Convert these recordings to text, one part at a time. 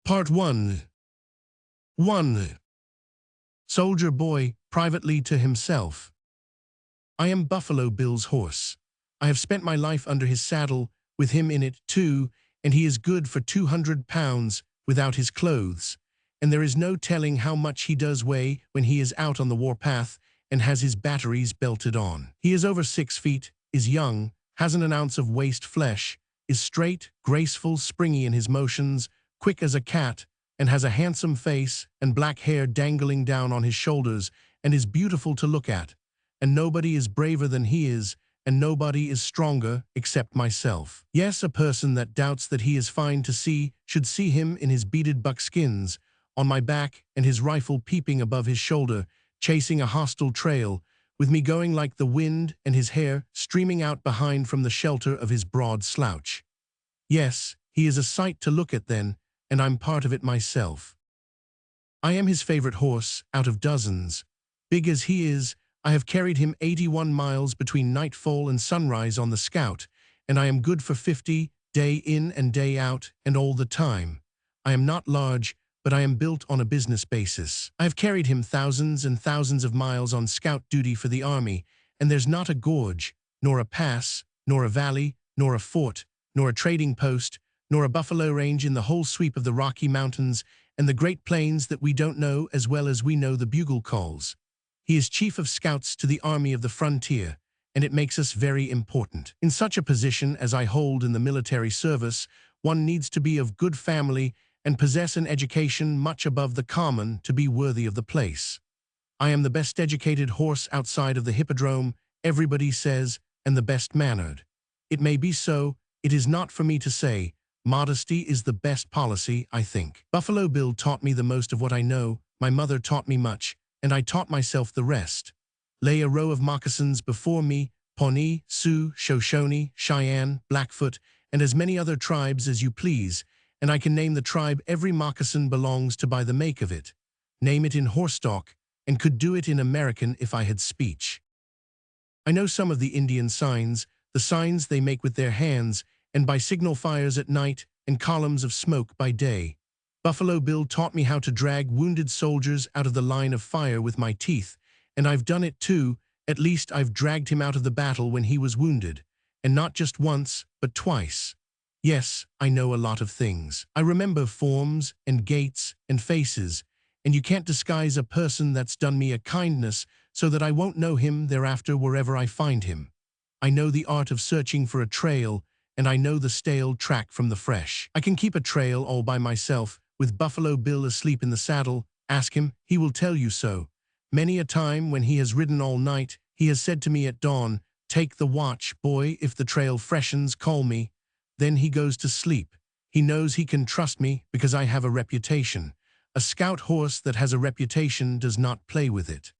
Part 1. 1. Soldier Boy, privately to himself. I am Buffalo Bill's horse. I have spent my life under his saddle, with him in it too, and he is good for 200 pounds without his clothes, and there is no telling how much he does weigh when he is out on the warpath and has his batteries belted on. He is over 6 feet, is young, hasn't an ounce of waste flesh, is straight, graceful, springy in his motions, quick as a cat, and has a handsome face and black hair dangling down on his shoulders, and is beautiful to look at. And nobody is braver than he is, and nobody is stronger except myself. Yes, a person that doubts that he is fine to see should see him in his beaded buckskins, on my back and his rifle peeping above his shoulder, chasing a hostile trail, with me going like the wind and his hair streaming out behind from the shelter of his broad slouch. Yes, he is a sight to look at then, and I'm part of it myself. I am his favorite horse out of dozens. Big as he is, I have carried him 81 miles between nightfall and sunrise on the Scout, and I am good for 50, day in and day out, and all the time. I am not large, but I am built on a business basis. I have carried him thousands and thousands of miles on scout duty for the army, and there's not a gorge, nor a pass, nor a valley, nor a fort, nor a trading post, nor a buffalo range in the whole sweep of the Rocky Mountains and the Great Plains that we don't know as well as we know the bugle calls. He is chief of scouts to the army of the frontier, and it makes us very important. In such a position as I hold in the military service, one needs to be of good family and possess an education much above the common to be worthy of the place. I am the best educated horse outside of the hippodrome, everybody says, and the best mannered. It may be so, it is not for me to say. Modesty is the best policy, I think. Buffalo Bill taught me the most of what I know, my mother taught me much, and I taught myself the rest. Lay a row of moccasins before me, Pawnee, Sioux, Shoshone, Cheyenne, Blackfoot, and as many other tribes as you please, and I can name the tribe every moccasin belongs to by the make of it, name it in horse stock, and could do it in American if I had speech. I know some of the Indian signs, the signs they make with their hands, and by signal fires at night and columns of smoke by day. Buffalo Bill taught me how to drag wounded soldiers out of the line of fire with my teeth, and I've done it too. At least I've dragged him out of the battle when he was wounded, and not just once, but twice. Yes, I know a lot of things. I remember forms and gaits and faces, and you can't disguise a person that's done me a kindness so that I won't know him thereafter wherever I find him. I know the art of searching for a trail, and I know the stale track from the fresh. I can keep a trail all by myself, with Buffalo Bill asleep in the saddle. Ask him, he will tell you so. Many a time when he has ridden all night, he has said to me at dawn, "Take the watch, boy, if the trail freshens, call me." Then he goes to sleep. He knows he can trust me because I have a reputation. A scout horse that has a reputation does not play with it.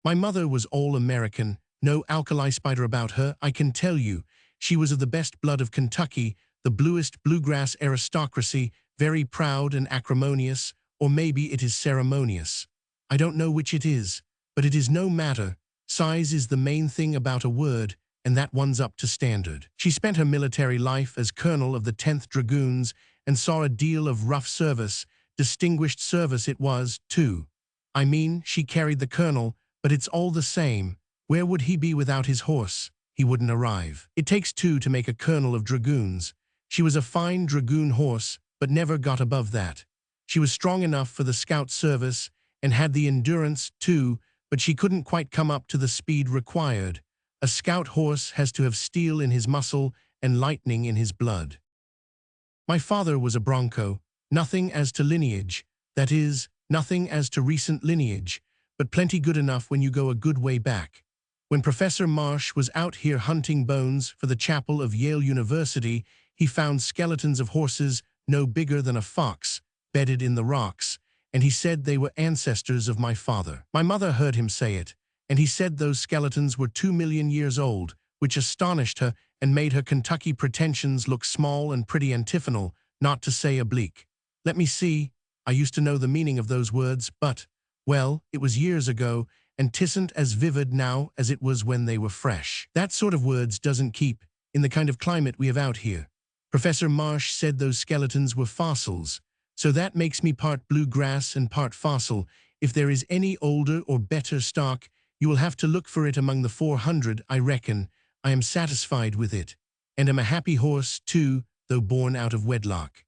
My mother was all American, no alkali spider about her, I can tell you. She was of the best blood of Kentucky, the bluest bluegrass aristocracy, very proud and acrimonious, or maybe it is ceremonious. I don't know which it is, but it is no matter. Size is the main thing about a word, and that one's up to standard. She spent her military life as colonel of the 10th Dragoons and saw a deal of rough service, distinguished service it was, too. I mean, she carried the colonel, but it's all the same. Where would he be without his horse? He wouldn't arrive. It takes two to make a colonel of dragoons. She was a fine dragoon horse, but never got above that. She was strong enough for the scout service and had the endurance, too, but she couldn't quite come up to the speed required. A scout horse has to have steel in his muscle and lightning in his blood. My father was a bronco, nothing as to lineage, that is, nothing as to recent lineage, but plenty good enough when you go a good way back. When Professor Marsh was out here hunting bones for the chapel of Yale University, he found skeletons of horses no bigger than a fox, bedded in the rocks, and he said they were ancestors of my father. My mother heard him say it, and he said those skeletons were 2 million years old, which astonished her and made her Kentucky pretensions look small and pretty antiphonal, not to say oblique. Let me see, I used to know the meaning of those words, but, well, it was years ago, and 'tisn't as vivid now as it was when they were fresh. That sort of words doesn't keep, in the kind of climate we have out here. Professor Marsh said those skeletons were fossils. So that makes me part bluegrass and part fossil. If there is any older or better stock, you will have to look for it among the 400, I reckon. I am satisfied with it, and am a happy horse, too, though born out of wedlock.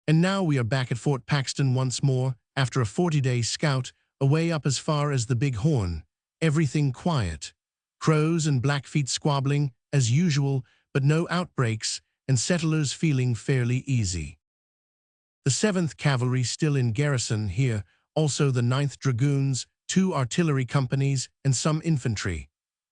And now we are back at Fort Paxton once more, after a 40-day scout, away up as far as the Big Horn. Everything quiet. Crows and Blackfeet squabbling, as usual, but no outbreaks, and settlers feeling fairly easy. The 7th Cavalry still in garrison here, also the 9th Dragoons, 2 artillery companies, and some infantry.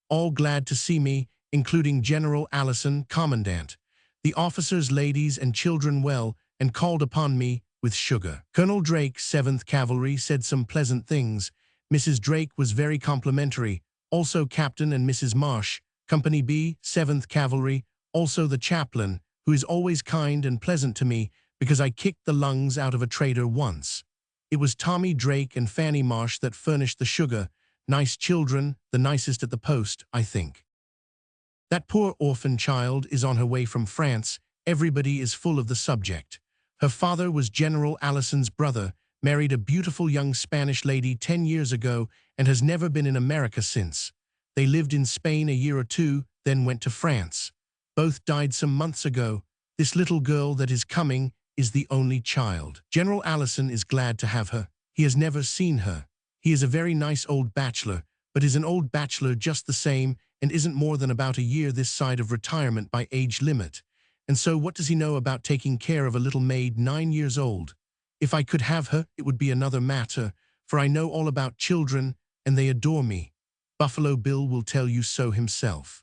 All glad to see me, including General Allison, Commandant. The officers, ladies, and children well, and called upon me with sugar. Colonel Drake, 7th Cavalry, said some pleasant things. Mrs. Drake was very complimentary, also Captain and Mrs. Marsh, Company B, 7th Cavalry, also the chaplain, who is always kind and pleasant to me because I kicked the lungs out of a trader once. It was Tommy Drake and Fanny Marsh that furnished the sugar. Nice children, the nicest at the post, I think. That poor orphan child is on her way from France. Everybody is full of the subject. Her father was General Allison's brother, married a beautiful young Spanish lady 10 years ago and has never been in America since. They lived in Spain a year or two, then went to France. Both died some months ago. This little girl that is coming is the only child. General Allison is glad to have her. He has never seen her. He is a very nice old bachelor, but is an old bachelor just the same and isn't more than about a year this side of retirement by age limit. And so what does he know about taking care of a little maid 9 years old? If I could have her, it would be another matter, for I know all about children, and they adore me. Buffalo Bill will tell you so himself.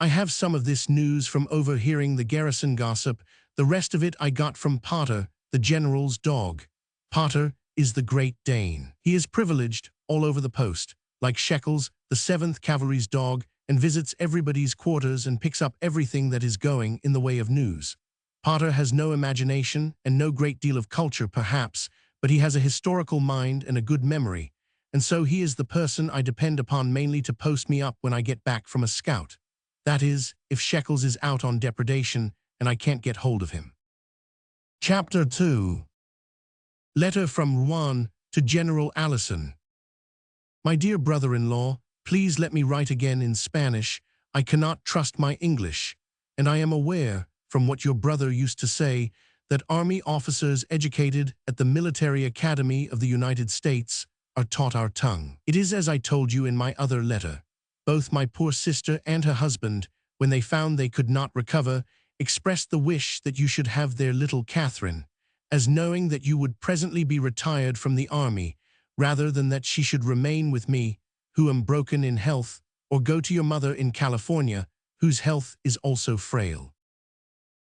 I have some of this news from overhearing the garrison gossip. The rest of it I got from Potter, the general's dog. Potter is the Great Dane. He is privileged all over the post, like Shekels, the 7th Cavalry's dog, and visits everybody's quarters and picks up everything that is going in the way of news. Potter has no imagination and no great deal of culture, perhaps, but he has a historical mind and a good memory, and so he is the person I depend upon mainly to post me up when I get back from a scout. That is, if Shekels is out on depredation and I can't get hold of him. Chapter 2. Letter from Rouen to General Allison. My dear brother-in-law, please let me write again in Spanish. I cannot trust my English, and I am aware, from what your brother used to say, that army officers educated at the Military Academy of the United States are taught our tongue. It is as I told you in my other letter. Both my poor sister and her husband, when they found they could not recover, expressed the wish that you should have their little Catherine, as knowing that you would presently be retired from the army, rather than that she should remain with me, who am broken in health, or go to your mother in California, whose health is also frail.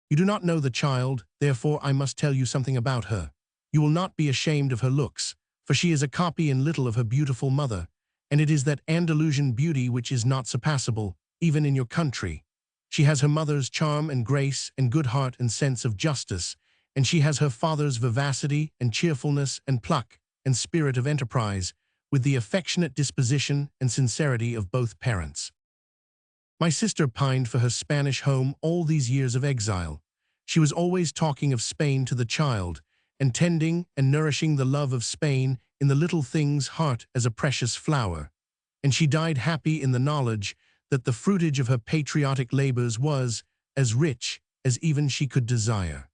You do not know the child, therefore I must tell you something about her. You will not be ashamed of her looks, for she is a copy in little of her beautiful mother, and it is that Andalusian beauty which is not surpassable, even in your country. She has her mother's charm and grace and good heart and sense of justice, and she has her father's vivacity and cheerfulness and pluck and spirit of enterprise, with the affectionate disposition and sincerity of both parents. My sister pined for her Spanish home all these years of exile. She was always talking of Spain to the child, and tending and nourishing the love of Spain in the little thing's heart as a precious flower, and she died happy in the knowledge that the fruitage of her patriotic labors was as rich as even she could desire.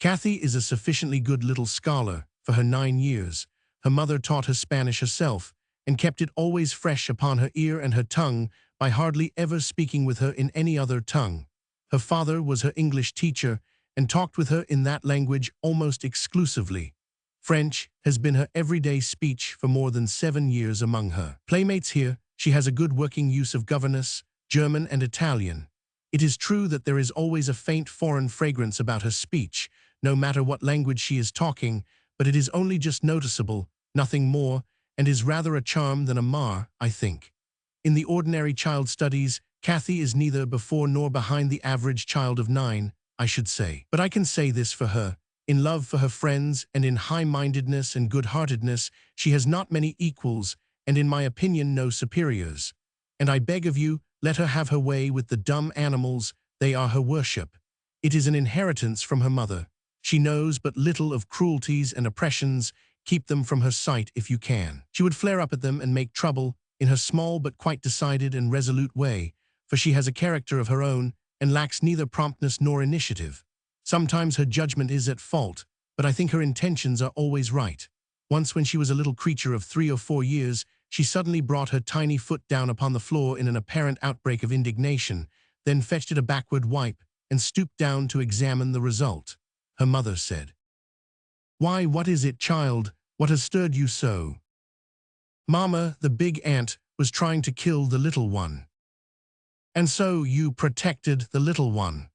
Kathy is a sufficiently good little scholar for her 9 years. Her mother taught her Spanish herself, and kept it always fresh upon her ear and her tongue by hardly ever speaking with her in any other tongue. Her father was her English teacher, and talked with her in that language almost exclusively. French has been her everyday speech for more than 7 years among her playmates here. She has a good working use of governess, German and Italian. It is true that there is always a faint foreign fragrance about her speech, no matter what language she is talking, but it is only just noticeable, nothing more, and is rather a charm than a mar, I think. In the ordinary child studies, Kathy is neither before nor behind the average child of 9, I should say. But I can say this for her. In love for her friends and in high-mindedness and good-heartedness, she has not many equals, and in my opinion no superiors. And I beg of you, let her have her way with the dumb animals, they are her worship. It is an inheritance from her mother. She knows but little of cruelties and oppressions. Keep them from her sight if you can. She would flare up at them and make trouble in her small but quite decided and resolute way, for she has a character of her own and lacks neither promptness nor initiative. Sometimes her judgment is at fault, but I think her intentions are always right. Once when she was a little creature of 3 or 4 years, she suddenly brought her tiny foot down upon the floor in an apparent outbreak of indignation, then fetched it a backward wipe and stooped down to examine the result. Her mother said, "Why, what is it, child? What has stirred you so?" "Mama, the big ant was trying to kill the little one." "And so you protected the little one?"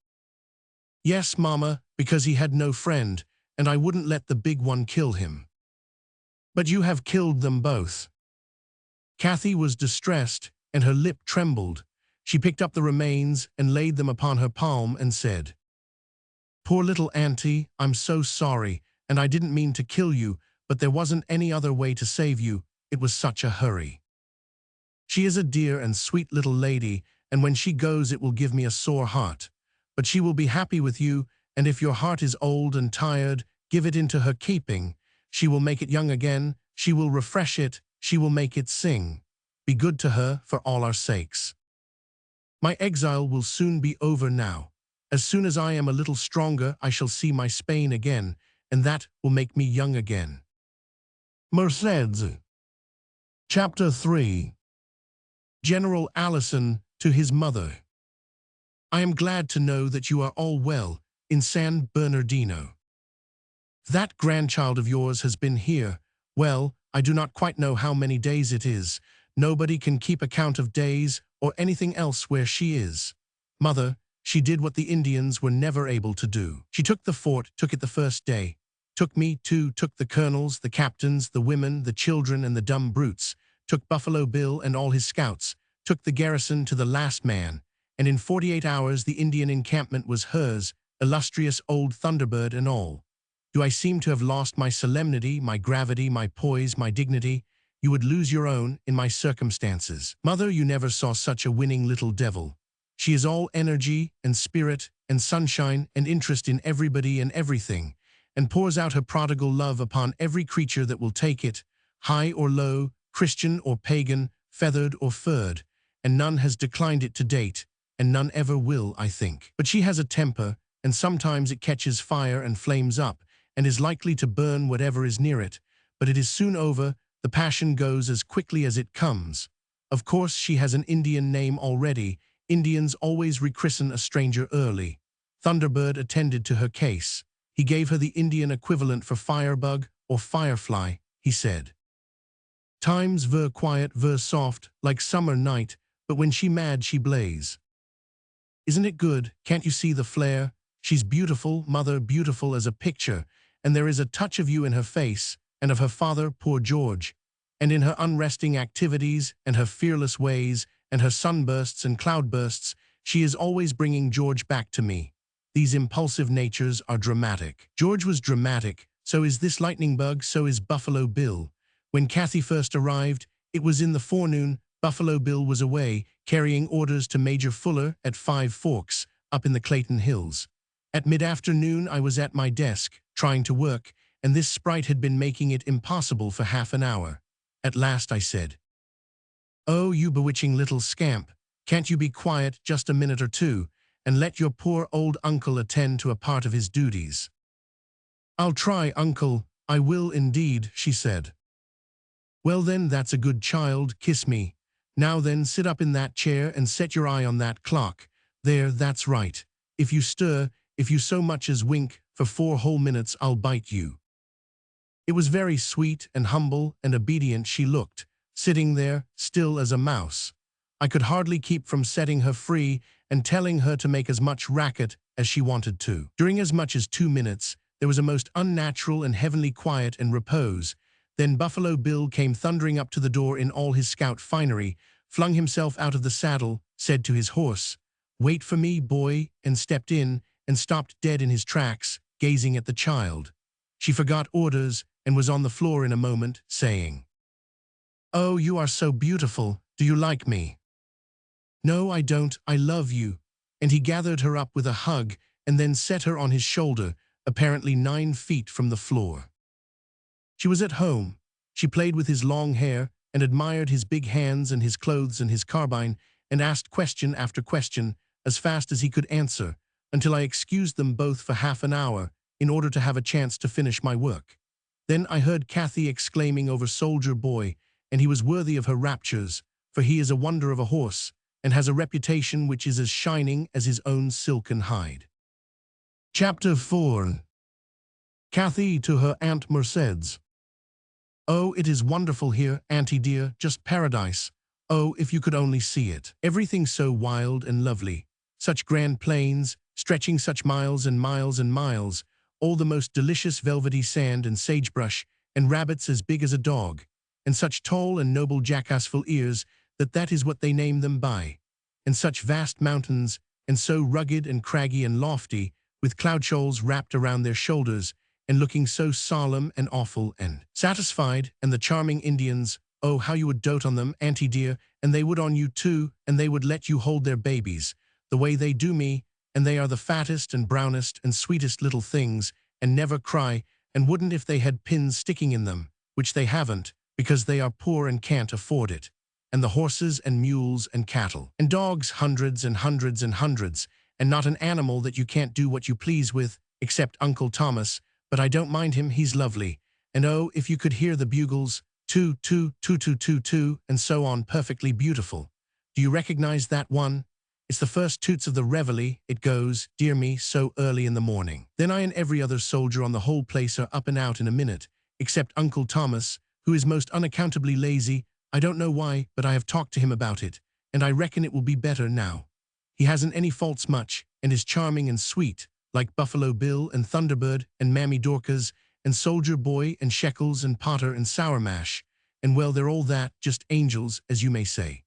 "Yes, Mama, because he had no friend, and I wouldn't let the big one kill him." "But you have killed them both." Kathy was distressed, and her lip trembled. She picked up the remains and laid them upon her palm and said, "Poor little auntie, I'm so sorry, and I didn't mean to kill you, but there wasn't any other way to save you. It was such a hurry. She is a dear and sweet little lady, and when she goes it will give me a sore heart. But she will be happy with you, and if your heart is old and tired, give it into her keeping. She will make it young again, she will refresh it, she will make it sing. Be good to her for all our sakes. My exile will soon be over now. As soon as I am a little stronger, I shall see my Spain again, and that will make me young again." Mercedes. Chapter 3. General Allison to his mother. "I am glad to know that you are all well in San Bernardino. That grandchild of yours has been here. Well, I do not quite know how many days it is. Nobody can keep account of days or anything else where she is. Mother, she did what the Indians were never able to do. She took the fort, took it the first day. Took me too, took the colonels, the captains, the women, the children, and the dumb brutes. Took Buffalo Bill and all his scouts. Took the garrison to the last man. And in 48 hours the Indian encampment was hers, illustrious old Thunderbird and all. Do I seem to have lost my solemnity, my gravity, my poise, my dignity? You would lose your own in my circumstances. Mother, you never saw such a winning little devil. She is all energy and spirit and sunshine and interest in everybody and everything, and pours out her prodigal love upon every creature that will take it, high or low, Christian or pagan, feathered or furred, and none has declined it to date, and none ever will, I think. But she has a temper, and sometimes it catches fire and flames up, and is likely to burn whatever is near it, but it is soon over. The passion goes as quickly as it comes. Of course she has an Indian name already. Indians always rechristen a stranger early. Thunderbird attended to her case. He gave her the Indian equivalent for firebug or firefly, he said. Times ver quiet, ver soft, like summer night, but when she mad she blaze. Isn't it good? Can't you see the flare? She's beautiful, mother, beautiful as a picture, and there is a touch of you in her face, and of her father, poor George, and in her unresting activities, and her fearless ways, and her sunbursts and cloudbursts. She is always bringing George back to me. These impulsive natures are dramatic. George was dramatic, so is this lightning bug, so is Buffalo Bill. When Kathy first arrived, it was in the forenoon. Buffalo Bill was away, carrying orders to Major Fuller at 5 Forks, up in the Clayton Hills. At mid-afternoon I was at my desk, trying to work, and this sprite had been making it impossible for half an hour. At last I said, "Oh, you bewitching little scamp, can't you be quiet just a minute or two, and let your poor old uncle attend to a part of his duties?" "I'll try, uncle, I will indeed," she said. "Well then, that's a good child, kiss me. Now then, sit up in that chair and set your eye on that clock. There, that's right. If you stir, if you so much as wink, for 4 whole minutes I'll bite you." It was very sweet and humble and obedient she looked, sitting there, still as a mouse. I could hardly keep from setting her free and telling her to make as much racket as she wanted to. During as much as 2 minutes, there was a most unnatural and heavenly quiet and repose. Then Buffalo Bill came thundering up to the door in all his scout finery, flung himself out of the saddle, said to his horse, "Wait for me, boy," and stepped in and stopped dead in his tracks, gazing at the child. She forgot orders and was on the floor in a moment, saying, "Oh, you are so beautiful. Do you like me?" "No, I don't. I love you." And he gathered her up with a hug and then set her on his shoulder, apparently 9 feet from the floor. She was at home. She played with his long hair and admired his big hands and his clothes and his carbine and asked question after question as fast as he could answer until I excused them both for half an hour in order to have a chance to finish my work. Then I heard Kathy exclaiming over Soldier Boy, and he was worthy of her raptures, for he is a wonder of a horse and has a reputation which is as shining as his own silken hide. Chapter 4. Kathy to her Aunt Mercedes. Oh, it is wonderful here, Auntie dear, just paradise. Oh, if you could only see it. Everything so wild and lovely. Such grand plains, stretching such miles and miles and miles, all the most delicious velvety sand and sagebrush, and rabbits as big as a dog, and such tall and noble jackassful ears that is what they name them by, and such vast mountains, and so rugged and craggy and lofty, with cloud shoals wrapped around their shoulders, and looking so solemn and awful and satisfied, and the charming Indians, oh, how you would dote on them, Auntie dear, and they would on you too, and they would let you hold their babies, the way they do me, and they are the fattest and brownest and sweetest little things, and never cry, and wouldn't if they had pins sticking in them, which they haven't, because they are poor and can't afford it. And the horses and mules and cattle, and dogs hundreds and hundreds and hundreds, and not an animal that you can't do what you please with, except Uncle Thomas, but I don't mind him, he's lovely. And oh, if you could hear the bugles, toot, toot, toot, toot, toot, toot, and so on, perfectly beautiful. Do you recognize that one? It's the first toots of the reveille. It goes, dear me, so early in the morning. Then I and every other soldier on the whole place are up and out in a minute, except Uncle Thomas, who is most unaccountably lazy. I don't know why, but I have talked to him about it, and I reckon it will be better now. He hasn't any faults much, and is charming and sweet, like Buffalo Bill and Thunderbird and Mammy Dorcas and Soldier Boy and Shekels and Potter and Sour Mash, and well, they're all that, just angels, as you may say.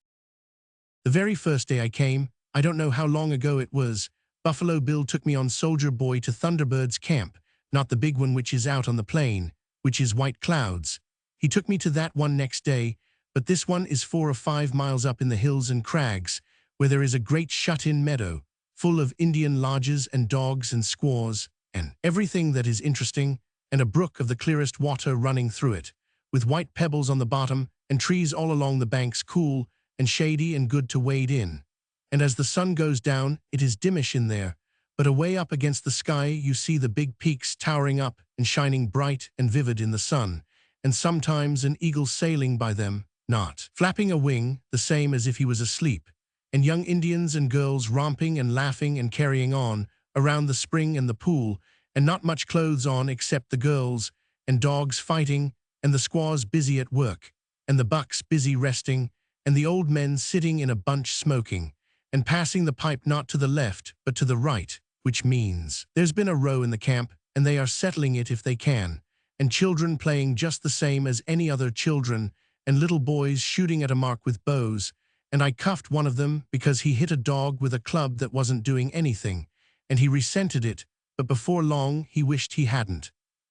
The very first day I came, I don't know how long ago it was, Buffalo Bill took me on Soldier Boy to Thunderbird's camp, not the big one which is out on the plain, which is White Clouds. He took me to that one next day, but this one is 4 or 5 miles up in the hills and crags, where there is a great shut-in meadow, full of Indian lodges and dogs and squaws, and everything that is interesting, and a brook of the clearest water running through it, with white pebbles on the bottom, and trees all along the banks cool and shady and good to wade in. And as the sun goes down, it is dimmish in there, but away up against the sky you see the big peaks towering up and shining bright and vivid in the sun, and sometimes an eagle sailing by them, not flapping a wing, the same as if he was asleep, and young Indians and girls romping and laughing and carrying on around the spring and the pool, and not much clothes on except the girls, and dogs fighting, and the squaws busy at work, and the bucks busy resting, and the old men sitting in a bunch smoking, and passing the pipe not to the left but to the right, which means there's been a row in the camp, and they are settling it if they can, and children playing just the same as any other children, and little boys shooting at a mark with bows, and I cuffed one of them because he hit a dog with a club that wasn't doing anything, and he resented it, but before long he wished he hadn't.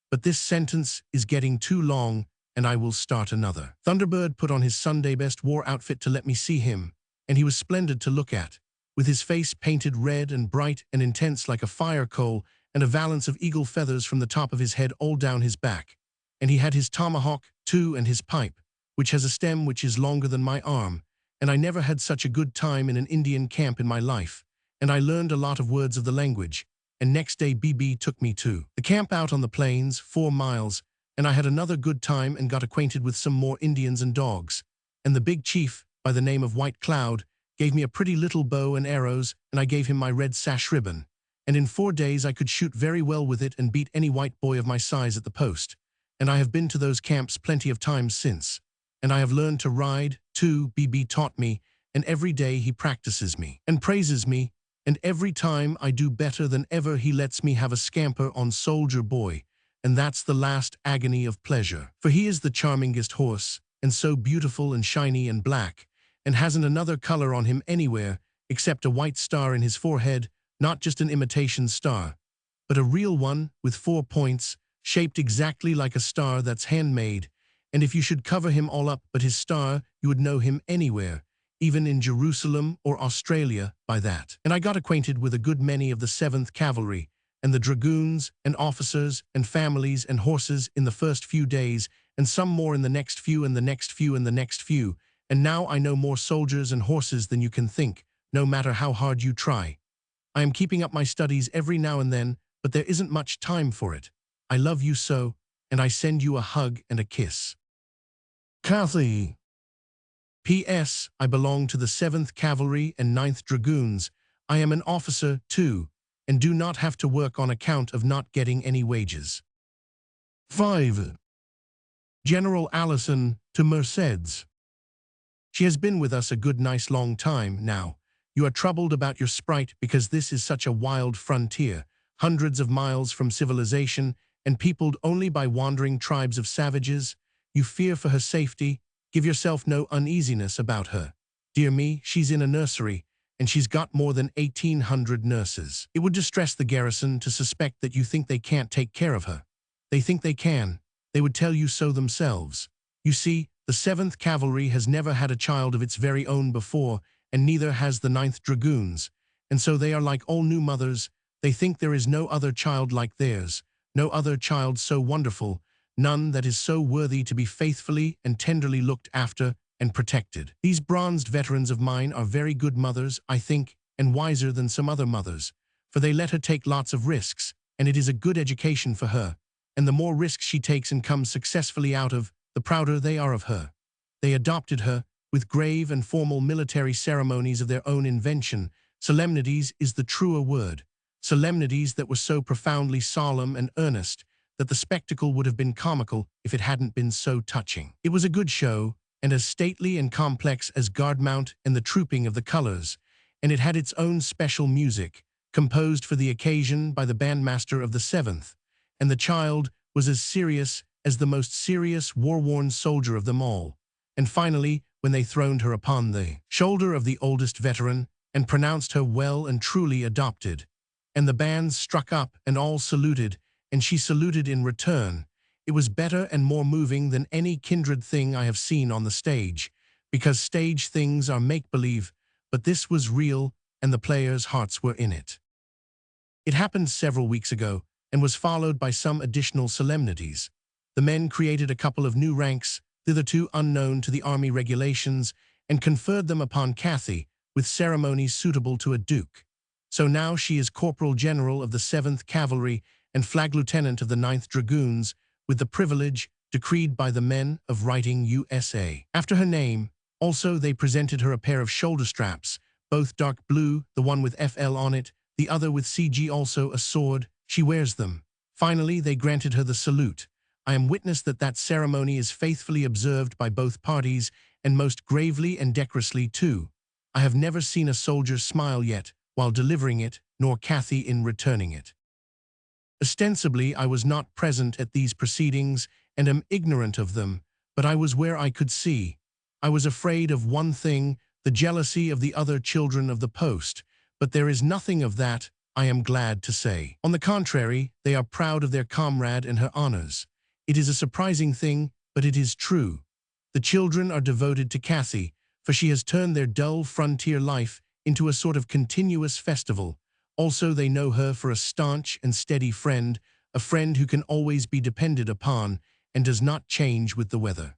But this sentence is getting too long, and I will start another. Thunderbird put on his Sunday best war outfit to let me see him, and he was splendid to look at, with his face painted red and bright and intense like a fire coal, and a valance of eagle feathers from the top of his head all down his back. And he had his tomahawk, too, and his pipe, which has a stem which is longer than my arm, and I never had such a good time in an Indian camp in my life, and I learned a lot of words of the language, and next day BB took me to the camp out on the plains, 4 miles, and I had another good time and got acquainted with some more Indians and dogs, and the big chief, by the name of White Cloud, gave me a pretty little bow and arrows, and I gave him my red sash ribbon, and in 4 days I could shoot very well with it and beat any white boy of my size at the post, and I have been to those camps plenty of times since, and I have learned to ride, too. BB taught me, and every day he practices me, and praises me, and every time I do better than ever he lets me have a scamper on Soldier Boy, and that's the last agony of pleasure, for he is the charmingest horse, and so beautiful and shiny and black, and hasn't another color on him anywhere, except a white star in his forehead, not just an imitation star, but a real one with 4 points, shaped exactly like a star that's handmade, and if you should cover him all up but his star, you would know him anywhere, even in Jerusalem or Australia, by that. And I got acquainted with a good many of the 7th Cavalry, and the dragoons, and officers, and families, and horses in the first few days, and some more in the next few, and the next few, and the next few, and now I know more soldiers and horses than you can think, no matter how hard you try. I am keeping up my studies every now and then, but there isn't much time for it. I love you so, and I send you a hug and a kiss. Kathy. P.S. I belong to the 7th Cavalry and 9th Dragoons. I am an officer, too, and do not have to work on account of not getting any wages. 5. General Allison to Mercedes. She has been with us a good nice long time now. You are troubled about your sprite because this is such a wild frontier, hundreds of miles from civilization and peopled only by wandering tribes of savages. You fear for her safety. Give yourself no uneasiness about her. Dear me, she's in a nursery, and she's got more than 1,800 nurses. It would distress the garrison to suspect that you think they can't take care of her. They think they can. They would tell you so themselves. You see, the 7th Cavalry has never had a child of its very own before, and neither has the 9th Dragoons, and so they are like all new mothers. They think there is no other child like theirs, no other child so wonderful, none that is so worthy to be faithfully and tenderly looked after and protected. These bronzed veterans of mine are very good mothers, I think, and wiser than some other mothers, for they let her take lots of risks, and it is a good education for her, and the more risks she takes and comes successfully out of, the prouder they are of her. They adopted her, with grave and formal military ceremonies of their own invention. Solemnities is the truer word. Solemnities that were so profoundly solemn and earnest that the spectacle would have been comical if it hadn't been so touching. It was a good show, and as stately and complex as guard mount and the trooping of the colors, and it had its own special music, composed for the occasion by the bandmaster of the 7th, and the child was as serious as the most serious war-worn soldier of them all. And finally, when they throned her upon the shoulder of the oldest veteran, and pronounced her well and truly adopted, and the bands struck up and all saluted, and she saluted in return, it was better and more moving than any kindred thing I have seen on the stage, because stage things are make-believe, but this was real, and the players' hearts were in it. It happened several weeks ago, and was followed by some additional solemnities. The men created a couple of new ranks, thitherto unknown to the army regulations, and conferred them upon Kathy, with ceremonies suitable to a duke. So now she is Corporal General of the 7th Cavalry and Flag Lieutenant of the 9th Dragoons, with the privilege, decreed by the men, of writing USA after her name. Also, they presented her a pair of shoulder straps, both dark blue, the one with FL on it, the other with CG, also a sword. She wears them. Finally, they granted her the salute. I am witness that that ceremony is faithfully observed by both parties, and most gravely and decorously too. I have never seen a soldier smile yet while delivering it, nor Kathy in returning it. Ostensibly, I was not present at these proceedings and am ignorant of them, but I was where I could see. I was afraid of one thing, the jealousy of the other children of the post, but there is nothing of that, I am glad to say. On the contrary, they are proud of their comrade and her honors. It is a surprising thing, but it is true. The children are devoted to Kathy, for she has turned their dull frontier life into a sort of continuous festival. Also, they know her for a staunch and steady friend, a friend who can always be depended upon and does not change with the weather.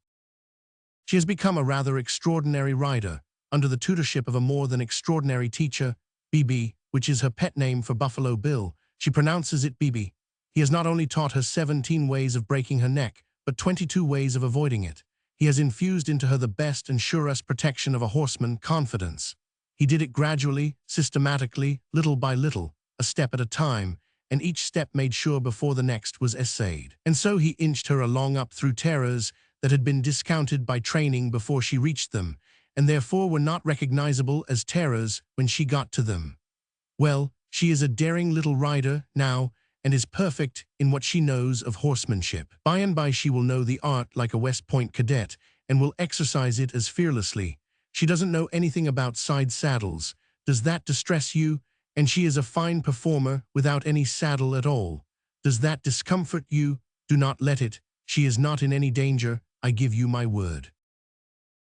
She has become a rather extraordinary rider, under the tutorship of a more than extraordinary teacher, BB, which is her pet name for Buffalo Bill. She pronounces it BB. He has not only taught her 17 ways of breaking her neck, but 22 ways of avoiding it. He has infused into her the best and surest protection of a horseman, confidence. He did it gradually, systematically, little by little, a step at a time, and each step made sure before the next was essayed. And so he inched her along up through terrors that had been discounted by training before she reached them, and therefore were not recognizable as terrors when she got to them. Well, she is a daring little rider now, and is perfect in what she knows of horsemanship. By and by she will know the art like a West Point cadet, and will exercise it as fearlessly. She doesn't know anything about side saddles. Does that distress you? And she is a fine performer without any saddle at all. Does that discomfort you? Do not let it. She is not in any danger, I give you my word.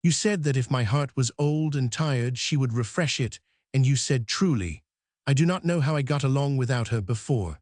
You said that if my heart was old and tired, she would refresh it, and you said truly. I do not know how I got along without her before.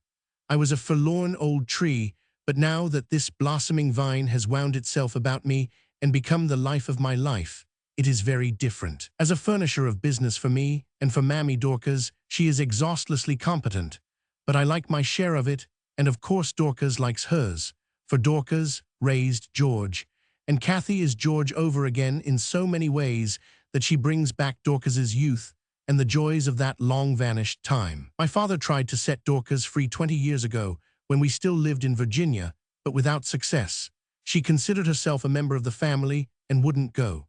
I was a forlorn old tree, but now that this blossoming vine has wound itself about me and become the life of my life, it is very different. As a furnisher of business for me and for Mammy Dorcas, she is exhaustlessly competent, but I like my share of it, and of course Dorcas likes hers, for Dorcas raised George, and Kathy is George over again in so many ways that she brings back Dorcas's youth and the joys of that long-vanished time. My father tried to set Dorcas free 20 years ago when we still lived in Virginia, but without success. She considered herself a member of the family and wouldn't go.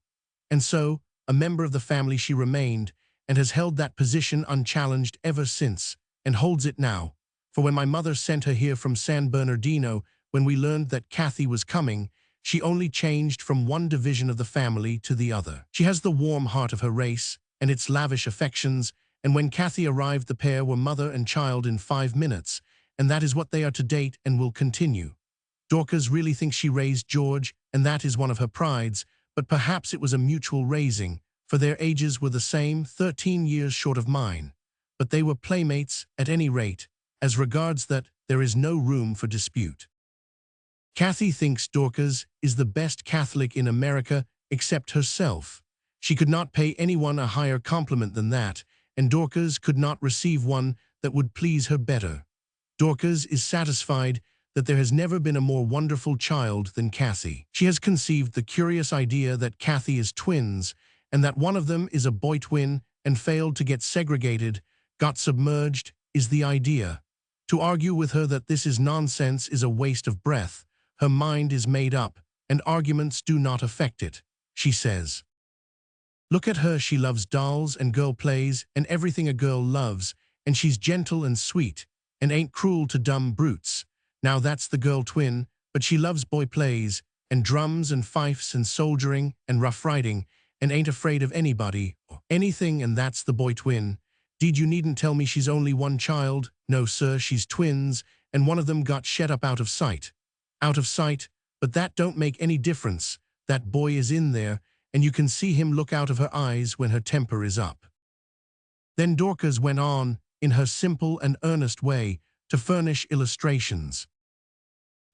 And so, a member of the family she remained and has held that position unchallenged ever since, and holds it now. For when my mother sent her here from San Bernardino, when we learned that Kathy was coming, she only changed from one division of the family to the other. She has the warm heart of her race and its lavish affections, and when Kathy arrived the pair were mother and child in 5 minutes, and that is what they are to date and will continue. Dorcas really thinks she raised George, and that is one of her prides, but perhaps it was a mutual raising, for their ages were the same, 13 years short of mine. But they were playmates, at any rate, as regards that, there is no room for dispute. Kathy thinks Dorcas is the best Catholic in America except herself. She could not pay anyone a higher compliment than that, and Dorcas could not receive one that would please her better. Dorcas is satisfied that there has never been a more wonderful child than Kathy. She has conceived the curious idea that Kathy is twins, and that one of them is a boy twin and failed to get segregated, got submerged, is the idea. To argue with her that this is nonsense is a waste of breath. Her mind is made up, and arguments do not affect it, she says. Look at her, she loves dolls and girl plays and everything a girl loves, and she's gentle and sweet, and ain't cruel to dumb brutes. Now that's the girl twin, but she loves boy plays, and drums and fifes and soldiering and rough riding, and ain't afraid of anybody or anything, and that's the boy twin. Deed, you needn't tell me she's only one child. No, sir, she's twins, and one of them got shed up out of sight. Out of sight, but that don't make any difference. That boy is in there, and you can see him look out of her eyes when her temper is up. Then Dorcas went on, in her simple and earnest way, to furnish illustrations.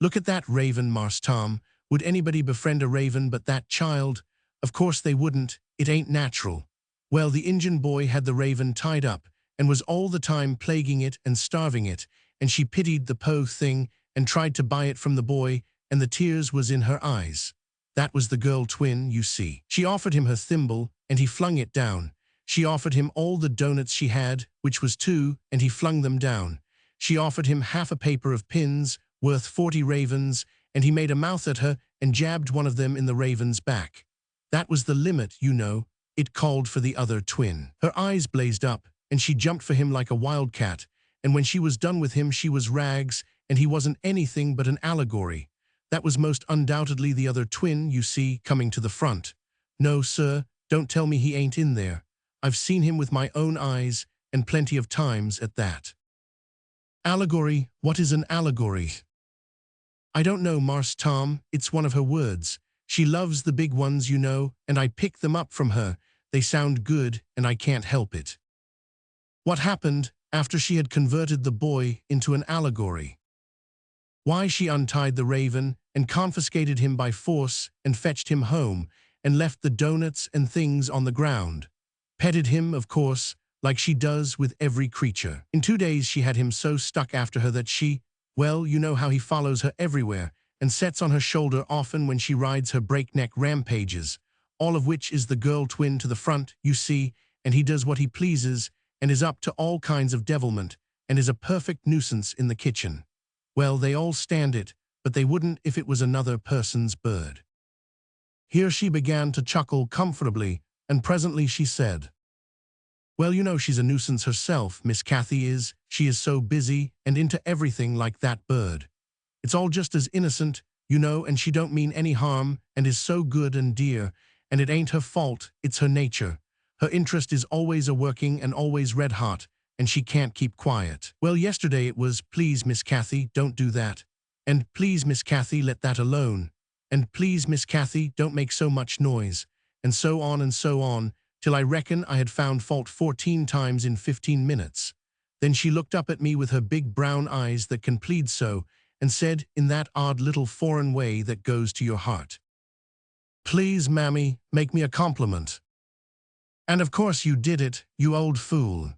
Look at that raven, Marse Tom. Would anybody befriend a raven but that child? Of course they wouldn't, it ain't natural. Well, the Injun boy had the raven tied up, and was all the time plaguing it and starving it, and she pitied the po' thing, and tried to buy it from the boy, and the tears was in her eyes. That was the girl twin, you see. She offered him her thimble, and he flung it down. She offered him all the doughnuts she had, which was 2, and he flung them down. She offered him half a paper of pins, worth 40 ravens, and he made a mouth at her and jabbed one of them in the raven's back. That was the limit, you know. It called for the other twin. Her eyes blazed up, and she jumped for him like a wildcat, and when she was done with him she was rags, and he wasn't anything but an allegory. That was most undoubtedly the other twin, you see, coming to the front. No, sir, don't tell me he ain't in there. I've seen him with my own eyes, and plenty of times at that. Allegory, what is an allegory? I don't know, Marse Tom, it's one of her words. She loves the big ones, you know, and I pick them up from her. They sound good, and I can't help it. What happened after she had converted the boy into an allegory? Why, she untied the raven and confiscated him by force and fetched him home and left the doughnuts and things on the ground. Petted him, of course, like she does with every creature. In 2 days she had him so stuck after her that she, well, you know how he follows her everywhere and sets on her shoulder often when she rides her breakneck rampages, all of which is the girl twin to the front, you see, and he does what he pleases and is up to all kinds of devilment and is a perfect nuisance in the kitchen. Well, they all stand it, but they wouldn't if it was another person's bird. Here she began to chuckle comfortably, and presently she said, well, you know she's a nuisance herself, Miss Kathy is. She is so busy and into everything like that bird. It's all just as innocent, you know, and she don't mean any harm and is so good and dear, and it ain't her fault, it's her nature. Her interest is always a-working and always red-hot, and she can't keep quiet. Well, yesterday it was, please, Miss Kathy, don't do that. And please, Miss Kathy, let that alone. And please, Miss Kathy, don't make so much noise. And so on, till I reckon I had found fault 14 times in 15 minutes. Then she looked up at me with her big brown eyes that can plead so, and said in that odd little foreign way that goes to your heart, "Please, mammy, make me a compliment." And of course you did it, you old fool.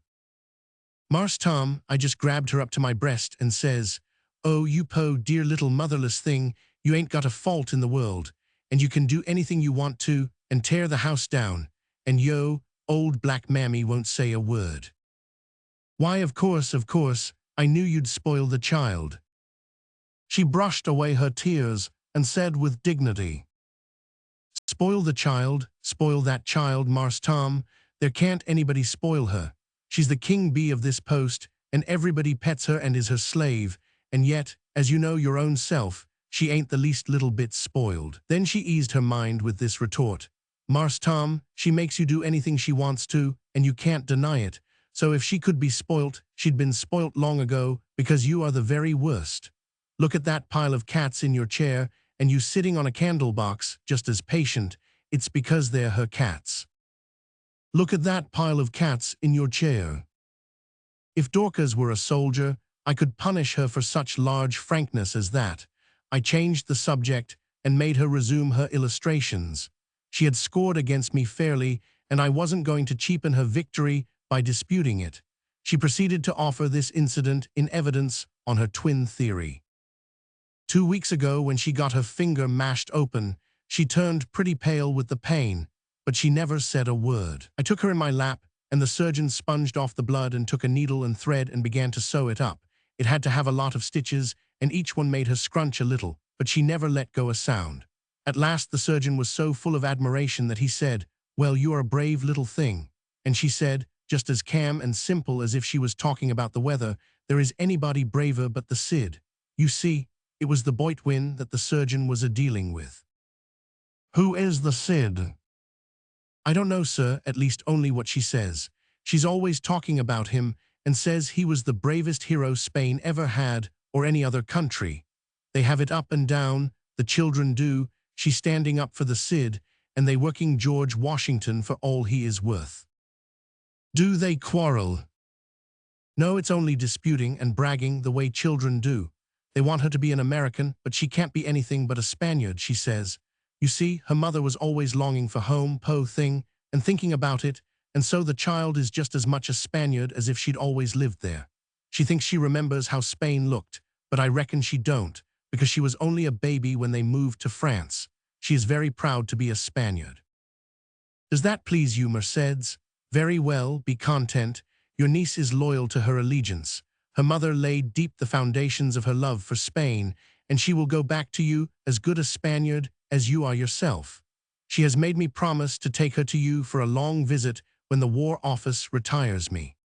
Marse Tom, I just grabbed her up to my breast and says, "Oh, you po dear little motherless thing, you ain't got a fault in the world, and you can do anything you want to, and tear the house down, and yo, old black mammy won't say a word." Why, of course, I knew you'd spoil the child. She brushed away her tears and said with dignity, "Spoil the child, spoil that child, Marse Tom. There can't anybody spoil her. She's the king bee of this post, and everybody pets her and is her slave, and yet, as you know your own self, she ain't the least little bit spoiled." Then she eased her mind with this retort, "Marse Tom, she makes you do anything she wants to, and you can't deny it. So if she could be spoilt, she'd been spoilt long ago, because you are the very worst. Look at that pile of cats in your chair, and you sitting on a candle box, just as patient. It's because they're her cats. Look at that pile of cats in your chair." If Dorcas were a soldier, I could punish her for such large frankness as that. I changed the subject and made her resume her illustrations. She had scored against me fairly, and I wasn't going to cheapen her victory by disputing it. She proceeded to offer this incident in evidence on her twin theory. 2 weeks ago, when she got her finger mashed open, she turned pretty pale with the pain, but she never said a word. I took her in my lap, and the surgeon sponged off the blood and took a needle and thread and began to sew it up. It had to have a lot of stitches, and each one made her scrunch a little, but she never let go a sound. At last the surgeon was so full of admiration that he said, "Well, you are a brave little thing." And she said, just as calm and simple as if she was talking about the weather, "There is anybody braver but the Cid." You see, it was the Twain that the surgeon was a-dealing with. "Who is the Cid?" "I don't know, sir, at least only what she says. She's always talking about him and says he was the bravest hero Spain ever had, or any other country. They have it up and down, the children do, she standing up for the Cid, and they working George Washington for all he is worth." "Do they quarrel?" "No, it's only disputing and bragging the way children do. They want her to be an American, but she can't be anything but a Spaniard, she says. You see, her mother was always longing for home, po thing, and thinking about it, and so the child is just as much a Spaniard as if she'd always lived there. She thinks she remembers how Spain looked, but I reckon she don't, because she was only a baby when they moved to France. She is very proud to be a Spaniard." "Does that please you, Mercedes? Very well, be content. Your niece is loyal to her allegiance. Her mother laid deep the foundations of her love for Spain, and she will go back to you as good a Spaniard as you are yourself. She has made me promise to take her to you for a long visit when the War Office retires me."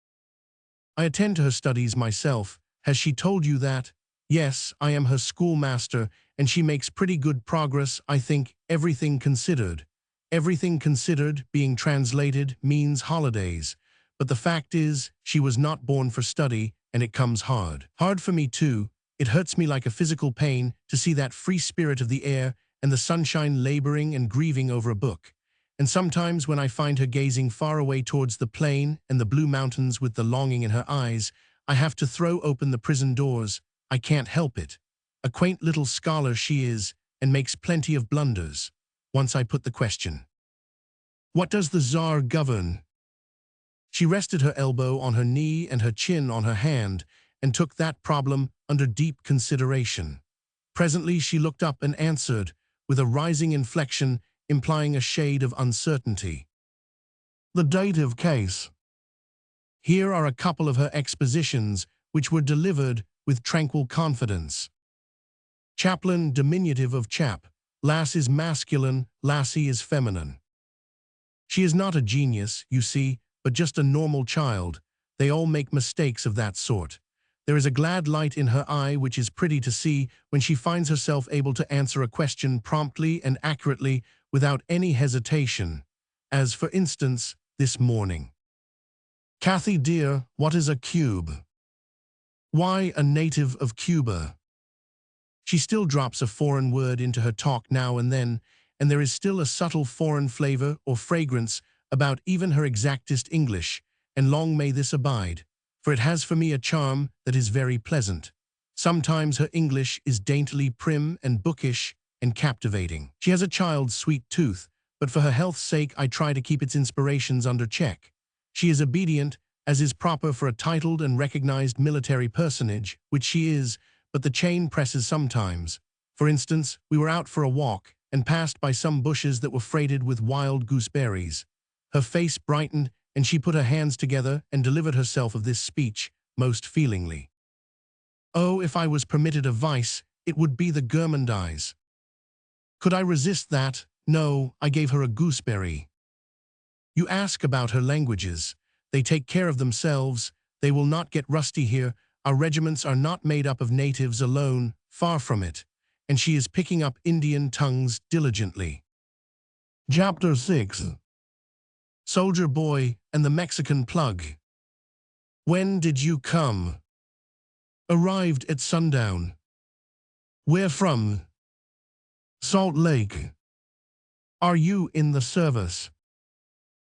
"I attend to her studies myself. Has she told you that?" "Yes, I am her schoolmaster, and she makes pretty good progress, I think, everything considered." Everything considered, being translated, means holidays. But the fact is, she was not born for study, and it comes hard. Hard for me too. It hurts me like a physical pain to see that free spirit of the air and the sunshine laboring and grieving over a book. And sometimes when I find her gazing far away towards the plain and the blue mountains with the longing in her eyes, I have to throw open the prison doors. I can't help it. A quaint little scholar she is, and makes plenty of blunders. Once I put the question, "What does the Tsar govern?" She rested her elbow on her knee and her chin on her hand, and took that problem under deep consideration. Presently she looked up and answered, with a rising inflection implying a shade of uncertainty, "The dative case." Here are a couple of her expositions, which were delivered with tranquil confidence. Chaplain, diminutive of chap. Lass is masculine, lassie is feminine. She is not a genius, you see, but just a normal child. They all make mistakes of that sort. There is a glad light in her eye which is pretty to see when she finds herself able to answer a question promptly and accurately without any hesitation. As, for instance, this morning. "Kathy dear, what is a cube?" "Why, a native of Cuba." She still drops a foreign word into her talk now and then, and there is still a subtle foreign flavor or fragrance about even her exactest English, and long may this abide. for it has for me a charm that is very pleasant. Sometimes her English is daintily prim and bookish and captivating. She has a child's sweet tooth, but for her health's sake I try to keep its inspirations under check. She is obedient, as is proper for a titled and recognized military personage, which she is, but the chain presses sometimes. For instance, we were out for a walk and passed by some bushes that were freighted with wild gooseberries. Her face brightened, and she put her hands together and delivered herself of this speech most feelingly. Oh, if I was permitted a vice, it would be the gourmandise. Could I resist that? No, I gave her a gooseberry. You ask about her languages. They take care of themselves. They will not get rusty here. Our regiments are not made up of natives alone, far from it. And she is picking up Indian tongues diligently. Chapter 6. Soldier Boy and the Mexican Plug. When did you come? Arrived at sundown. Where from? Salt Lake. Are you in the service?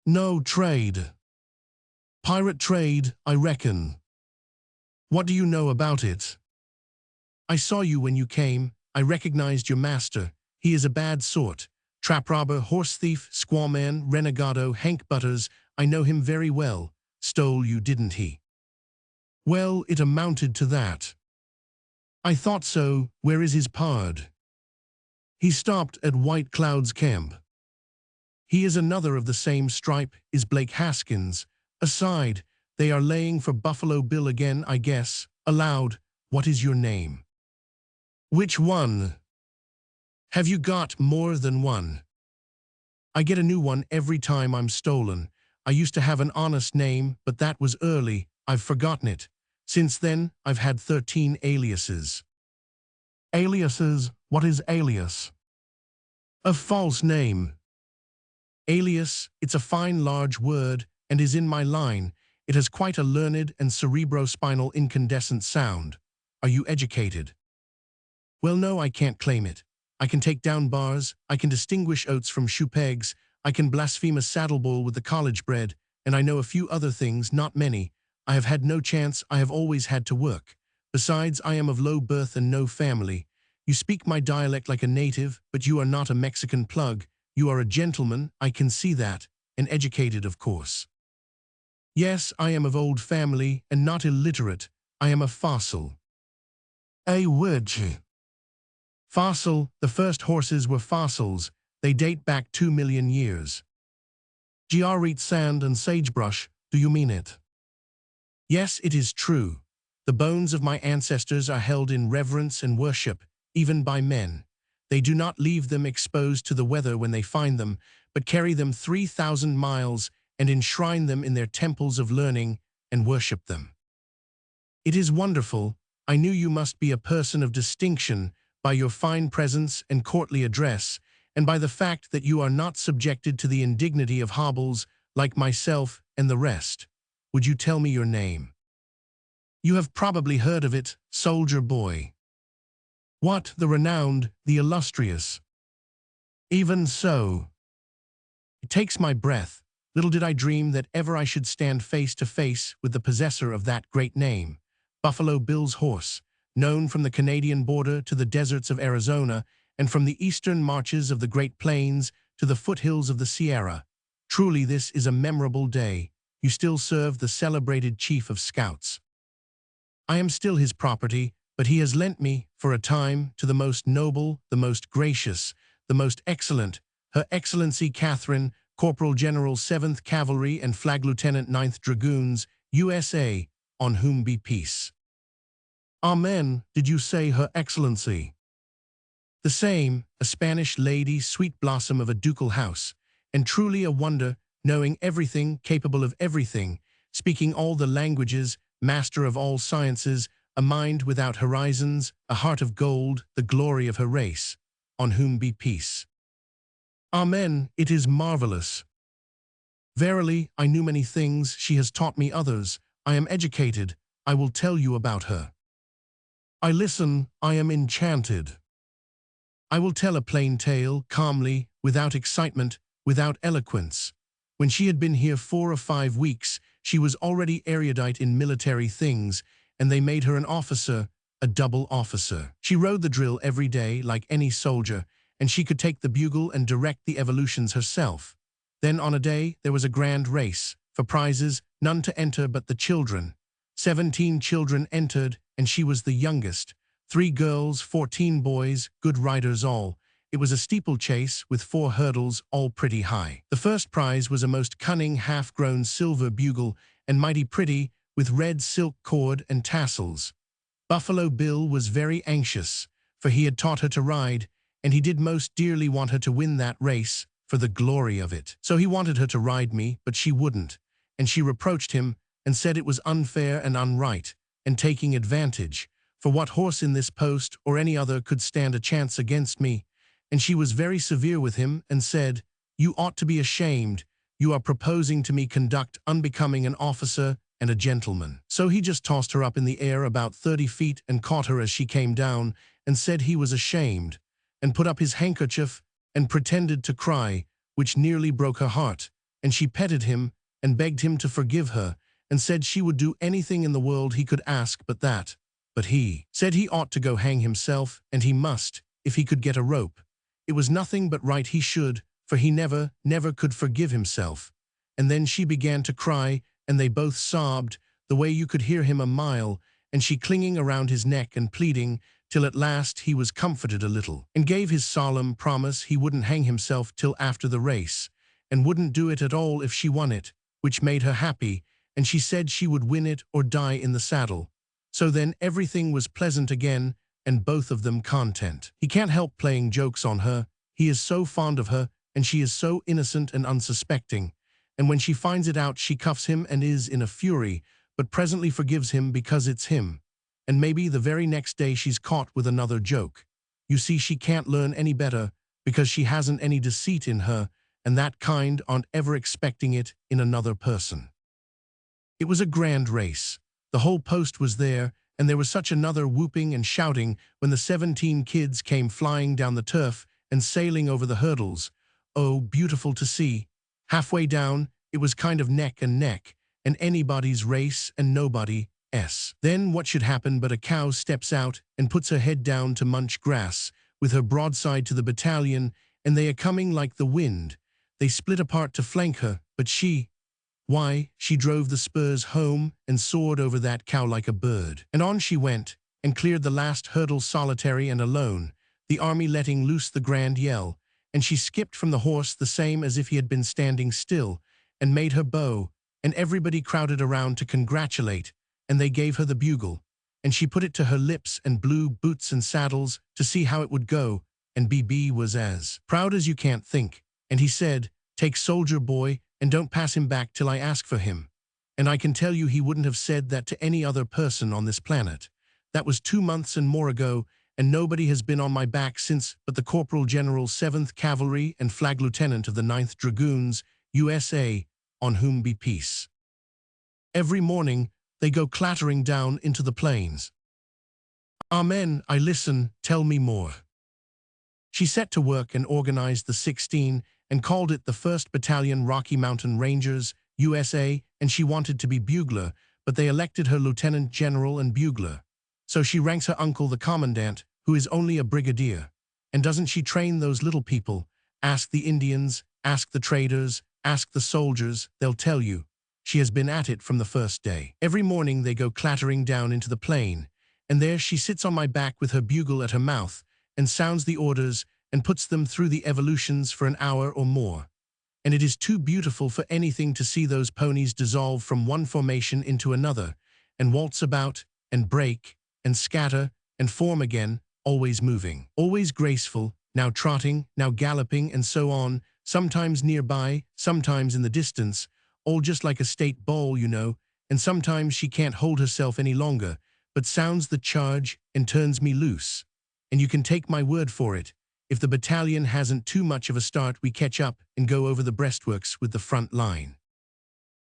No, trade. Pirate trade, I reckon. What do you know about it? I saw you when you came. I recognized your master. He is a bad sort. Trap robber, horse thief, squawman, renegado, Hank Butters. I know him very well. Stole you, didn't he? Well, it amounted to that. I thought so. Where is his pard? He stopped at White Cloud's camp. He is another of the same stripe, is Blake Haskins. Aside, they are laying for Buffalo Bill again, I guess. Aloud, what is your name? Which one? Have you got more than one? I get a new one every time I'm stolen. I used to have an honest name, but that was early. I've forgotten it. Since then, I've had 13 aliases. Aliases? What is alias? A false name. Alias, it's a fine large word, and is in my line. It has quite a learned and cerebrospinal incandescent sound. Are you educated? Well, no, I can't claim it. I can take down bars, I can distinguish oats from shoe pegs, I can blaspheme a saddle bowl with the college bred, and I know a few other things, not many. I have had no chance, I have always had to work. Besides, I am of low birth and no family. You speak my dialect like a native, but you are not a Mexican plug. You are a gentleman, I can see that, and educated, of course. Yes, I am of old family, and not illiterate. I am a fossil. A which? Fossil, the first horses were fossils. They date back 2 million years. Giarite sand and sagebrush, do you mean it? Yes, it is true. The bones of my ancestors are held in reverence and worship, even by men. They do not leave them exposed to the weather when they find them, but carry them 3,000 miles and enshrine them in their temples of learning and worship them. It is wonderful. I knew you must be a person of distinction by your fine presence and courtly address, and by the fact that you are not subjected to the indignity of hobbles like myself and the rest. Would you tell me your name? You have probably heard of it, Soldier Boy. What, the renowned, the illustrious? Even so. It takes my breath. Little did I dream that ever I should stand face to face with the possessor of that great name, Buffalo Bill's horse, known from the Canadian border to the deserts of Arizona, and from the eastern marches of the Great Plains to the foothills of the Sierra. Truly this is a memorable day. You still serve the celebrated chief of scouts. I am still his property, but he has lent me, for a time, to the most noble, the most gracious, the most excellent, Her Excellency Catherine, Corporal General 7th Cavalry and Flag Lieutenant 9th Dragoons, USA, on whom be peace. Amen, did you say Her Excellency? The same, a Spanish lady, sweet blossom of a ducal house, and truly a wonder, knowing everything, capable of everything, speaking all the languages, master of all sciences, a mind without horizons, a heart of gold, the glory of her race, on whom be peace. Amen, it is marvelous. Verily, I knew many things, she has taught me others, I am educated, I will tell you about her. I listen, I am enchanted. I will tell a plain tale, calmly, without excitement, without eloquence. When she had been here 4 or 5 weeks, She was already erudite in military things, and they made her an officer, a double officer. She rode the drill every day like any soldier, and she could take the bugle and direct the evolutions herself. Then on a day there was a grand race. For prizes, none to enter but the children. 17 children entered, and she was the youngest. 3 girls, 14 boys, good riders all. It was a steeplechase with 4 hurdles, all pretty high. The first prize was a most cunning half-grown silver bugle, and mighty pretty, with red silk cord and tassels. Buffalo Bill was very anxious, for he had taught her to ride, and he did most dearly want her to win that race, for the glory of it. So he wanted her to ride me, but she wouldn't, and she reproached him, and said it was unfair and unright, and taking advantage, for what horse in this post or any other could stand a chance against me? And she was very severe with him, and said, "You ought to be ashamed. You are proposing to me conduct unbecoming an officer and a gentleman." So he just tossed her up in the air about 30 feet and caught her as she came down, and said he was ashamed, and put up his handkerchief and pretended to cry, which nearly broke her heart. And she petted him and begged him to forgive her, and said she would do anything in the world he could ask but that. But he said he ought to go hang himself, and he must, if he could get a rope. It was nothing but right he should, for he never could forgive himself. And then she began to cry, and they both sobbed, the way you could hear him a mile, and she clinging around his neck and pleading, till at last he was comforted a little, and gave his solemn promise he wouldn't hang himself till after the race, and wouldn't do it at all if she won it, which made her happy, and she said she would win it or die in the saddle. So then everything was pleasant again, and both of them content. He can't help playing jokes on her. He is so fond of her, and she is so innocent and unsuspecting. And when she finds it out, she cuffs him and is in a fury, but presently forgives him because it's him. And maybe the very next day she's caught with another joke. You see, she can't learn any better, because she hasn't any deceit in her, and that kind aren't ever expecting it in another person. It was a grand race. The whole post was there, and there was such another whooping and shouting when the 17 kids came flying down the turf and sailing over the hurdles. Oh, beautiful to see. Halfway down, it was kind of neck and neck, and anybody's race and nobody's. Then what should happen but a cow steps out and puts her head down to munch grass, with her broadside to the battalion, and they are coming like the wind. They split apart to flank her, but why, she drove the spurs home and soared over that cow like a bird. And on she went, and cleared the last hurdle solitary and alone, the army letting loose the grand yell, and she skipped from the horse the same as if he had been standing still, and made her bow, and everybody crowded around to congratulate, and they gave her the bugle, and she put it to her lips and blew boots and saddles to see how it would go, and BB was as proud as you can't think, and he said, "Take Soldier Boy, and don't pass him back till I ask for him." And I can tell you he wouldn't have said that to any other person on this planet. That was 2 months and more ago, and nobody has been on my back since but the Corporal General 7th Cavalry and Flag Lieutenant of the 9th Dragoons, USA, on whom be peace. Every morning, they go clattering down into the plains. Amen, I listen, tell me more. She set to work and organized the 16 and called it the 1st Battalion Rocky Mountain Rangers, USA, and she wanted to be bugler, but they elected her lieutenant general and bugler. So she ranks her uncle the commandant, who is only a brigadier. And doesn't she train those little people? Ask the Indians, ask the traders, ask the soldiers, they'll tell you. She has been at it from the first day. Every morning they go clattering down into the plain, and there she sits on my back with her bugle at her mouth, and sounds the orders, and puts them through the evolutions for an hour or more. And it is too beautiful for anything to see those ponies dissolve from one formation into another, and waltz about, and break, and scatter, and form again, always moving, always graceful, now trotting, now galloping, and so on, sometimes nearby, sometimes in the distance, all just like a state ball, you know, and sometimes she can't hold herself any longer, but sounds the charge and turns me loose. And you can take my word for it, if the battalion hasn't too much of a start, we catch up and go over the breastworks with the front line.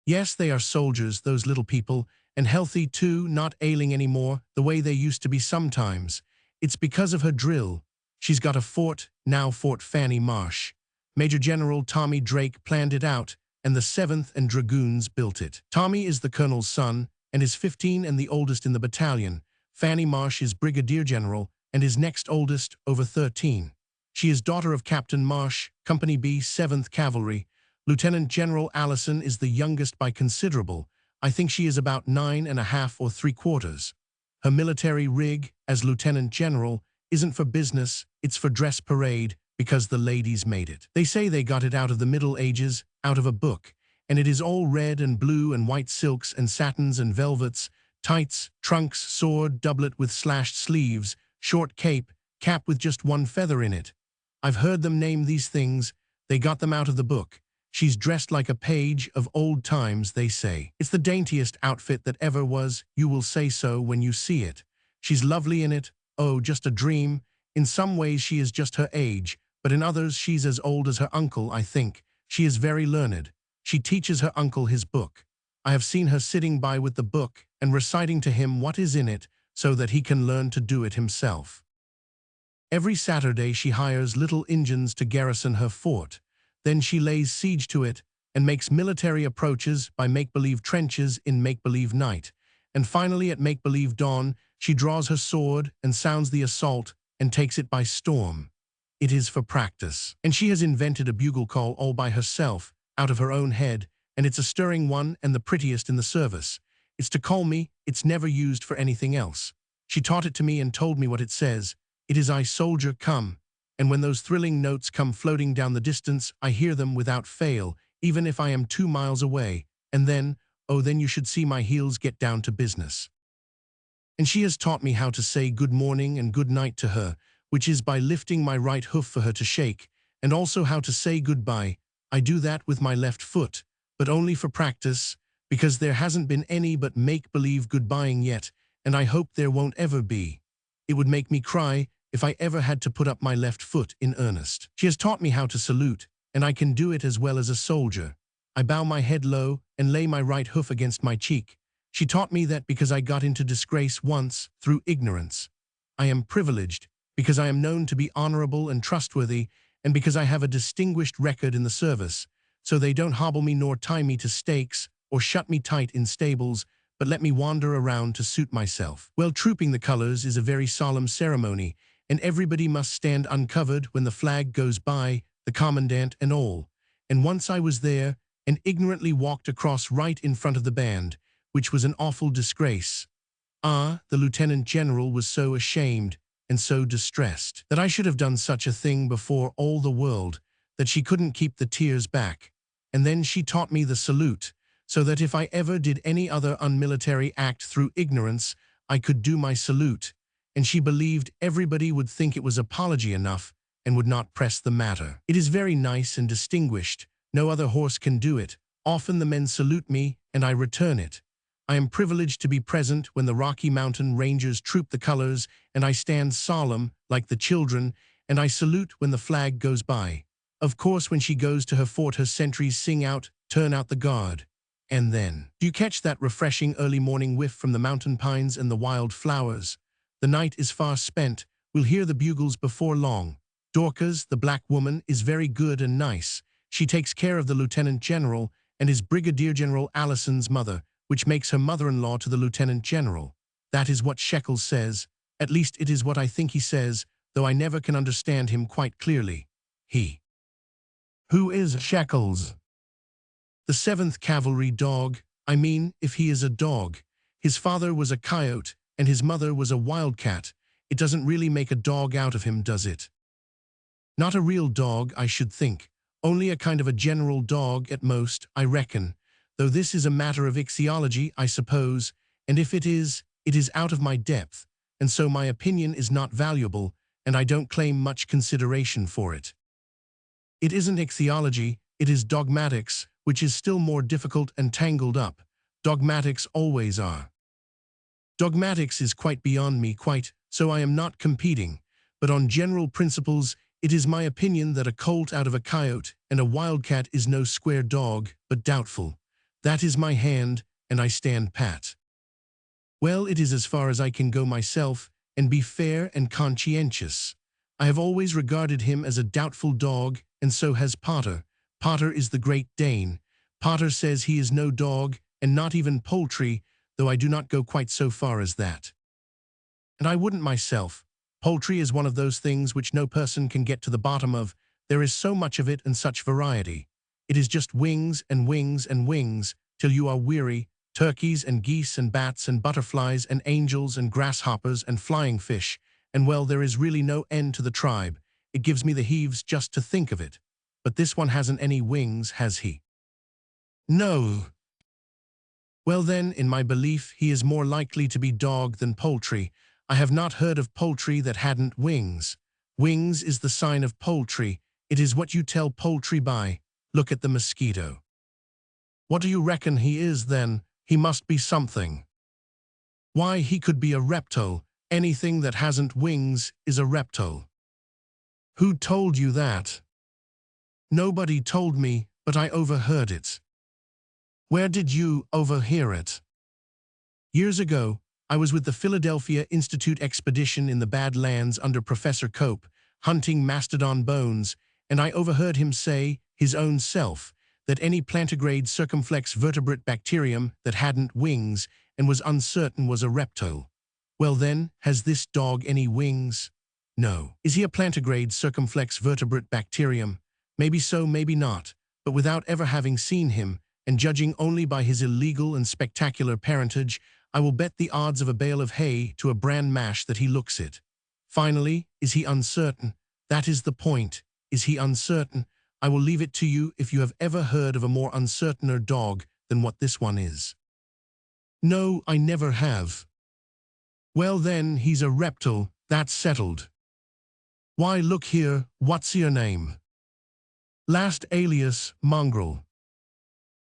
Yes, they are soldiers, those little people, and healthy too, not ailing anymore, the way they used to be sometimes. It's because of her drill. She's got a fort, now Fort Fanny Marsh. Major General Tommy Drake planned it out, and the 7th and Dragoons built it. Tommy is the colonel's son, and is 15 and the oldest in the battalion. Fanny Marsh is brigadier general, and is next oldest, over 13. She is daughter of Captain Marsh, Company B, 7th Cavalry. Lieutenant General Allison is the youngest by considerable. I think she is about 9½ or 3/4. Her military rig, as Lieutenant General, isn't for business, it's for dress parade, because the ladies made it. They say they got it out of the Middle Ages, out of a book, and it is all red and blue and white silks and satins and velvets, tights, trunks, sword, doublet with slashed sleeves, short cape, cap with just one feather in it. I've heard them name these things, they got them out of the book. She's dressed like a page of old times, they say. It's the daintiest outfit that ever was, you will say so when you see it. She's lovely in it, oh, just a dream. In some ways she is just her age, but in others she's as old as her uncle, I think. She is very learned. She teaches her uncle his book. I have seen her sitting by with the book and reciting to him what is in it so that he can learn to do it himself. Every Saturday she hires little Injuns to garrison her fort. Then she lays siege to it and makes military approaches by make-believe trenches in make-believe night. And finally at make-believe dawn, she draws her sword and sounds the assault and takes it by storm. It is for practice. And she has invented a bugle call all by herself, out of her own head, and it's a stirring one and the prettiest in the service. It's to call me, it's never used for anything else. She taught it to me and told me what it says. It is I, soldier, come. And when those thrilling notes come floating down the distance, I hear them without fail, even if I am 2 miles away. And then, oh, then you should see my heels get down to business. And she has taught me how to say good morning and good night to her, which is by lifting my right hoof for her to shake, and also how to say goodbye. I do that with my left foot, but only for practice, because there hasn't been any but make-believe goodbying yet, and I hope there won't ever be. It would make me cry if I ever had to put up my left foot in earnest. She has taught me how to salute, and I can do it as well as a soldier. I bow my head low and lay my right hoof against my cheek. She taught me that because I got into disgrace once through ignorance. I am privileged because I am known to be honorable and trustworthy, and because I have a distinguished record in the service, so they don't hobble me nor tie me to stakes or shut me tight in stables, but let me wander around to suit myself. Well, trooping the colors is a very solemn ceremony, and everybody must stand uncovered when the flag goes by, the commandant and all. And once I was there, and ignorantly walked across right in front of the band, which was an awful disgrace. The lieutenant general was so ashamed and so distressed that I should have done such a thing before all the world, that she couldn't keep the tears back. And then she taught me the salute, so that if I ever did any other unmilitary act through ignorance, I could do my salute, and she believed everybody would think it was apology enough and would not press the matter. It is very nice and distinguished. No other horse can do it. Often the men salute me, and I return it. I am privileged to be present when the Rocky Mountain Rangers troop the colors, and I stand solemn, like the children, and I salute when the flag goes by. Of course, when she goes to her fort, her sentries sing out, "Turn out the guard." And then, do you catch that refreshing early morning whiff from the mountain pines and the wild flowers? The night is far spent. We'll hear the bugles before long. Dorcas, the black woman, is very good and nice. She takes care of the lieutenant general and is Brigadier General Allison's mother, which makes her mother-in-law to the lieutenant general. That is what Shekels says. At least it is what I think he says, though I never can understand him quite clearly. He. Who is Shekels? The 7th Cavalry dog. I mean, if he is a dog. His father was a coyote, and his mother was a wildcat. It doesn't really make a dog out of him, does it? Not a real dog, I should think. Only a kind of a general dog at most, I reckon. Though this is a matter of ichthyology, I suppose, and if it is out of my depth, and so my opinion is not valuable, and I don't claim much consideration for it. It isn't ichthyology, it is dogmatics, which is still more difficult and tangled up. Dogmatics always are. Dogmatics is quite beyond me, so I am not competing, but on general principles, it is my opinion that a colt out of a coyote and a wildcat is no square dog, but doubtful. That is my hand, and I stand pat. Well, it is as far as I can go myself, and be fair and conscientious. I have always regarded him as a doubtful dog, and so has Potter. Potter is the Great Dane, Potter says he is no dog, and not even poultry, though I do not go quite so far as that. And I wouldn't myself. Poultry is one of those things which no person can get to the bottom of. There is so much of it and such variety. It is just wings and wings and wings, till you are weary, turkeys and geese and bats and butterflies and angels and grasshoppers and flying fish, and well, there is really no end to the tribe. It gives me the heaves just to think of it. But this one hasn't any wings, has he? No. Well then, in my belief, he is more likely to be dog than poultry. I have not heard of poultry that hadn't wings. Wings is the sign of poultry. It is what you tell poultry by. Look at the mosquito. What do you reckon he is then? He must be something. Why, he could be a reptile. Anything that hasn't wings is a reptile. Who told you that? Nobody told me, but I overheard it. Where did you overhear it? Years ago, I was with the Philadelphia Institute expedition in the Badlands under Professor Cope, hunting mastodon bones, and I overheard him say, his own self, that any plantigrade circumflex vertebrate bacterium that hadn't wings and was uncertain was a reptile. Well then, has this dog any wings? No. Is he a plantigrade circumflex vertebrate bacterium? Maybe so, maybe not, but without ever having seen him, and judging only by his illegal and spectacular parentage, I will bet the odds of a bale of hay to a bran mash that he looks it. Finally, is he uncertain? That is the point. Is he uncertain? I will leave it to you if you have ever heard of a more uncertainer dog than what this one is. No, I never have. Well then, he's a reptile, that's settled. Why, look here, what's your name? Last alias, Mongrel.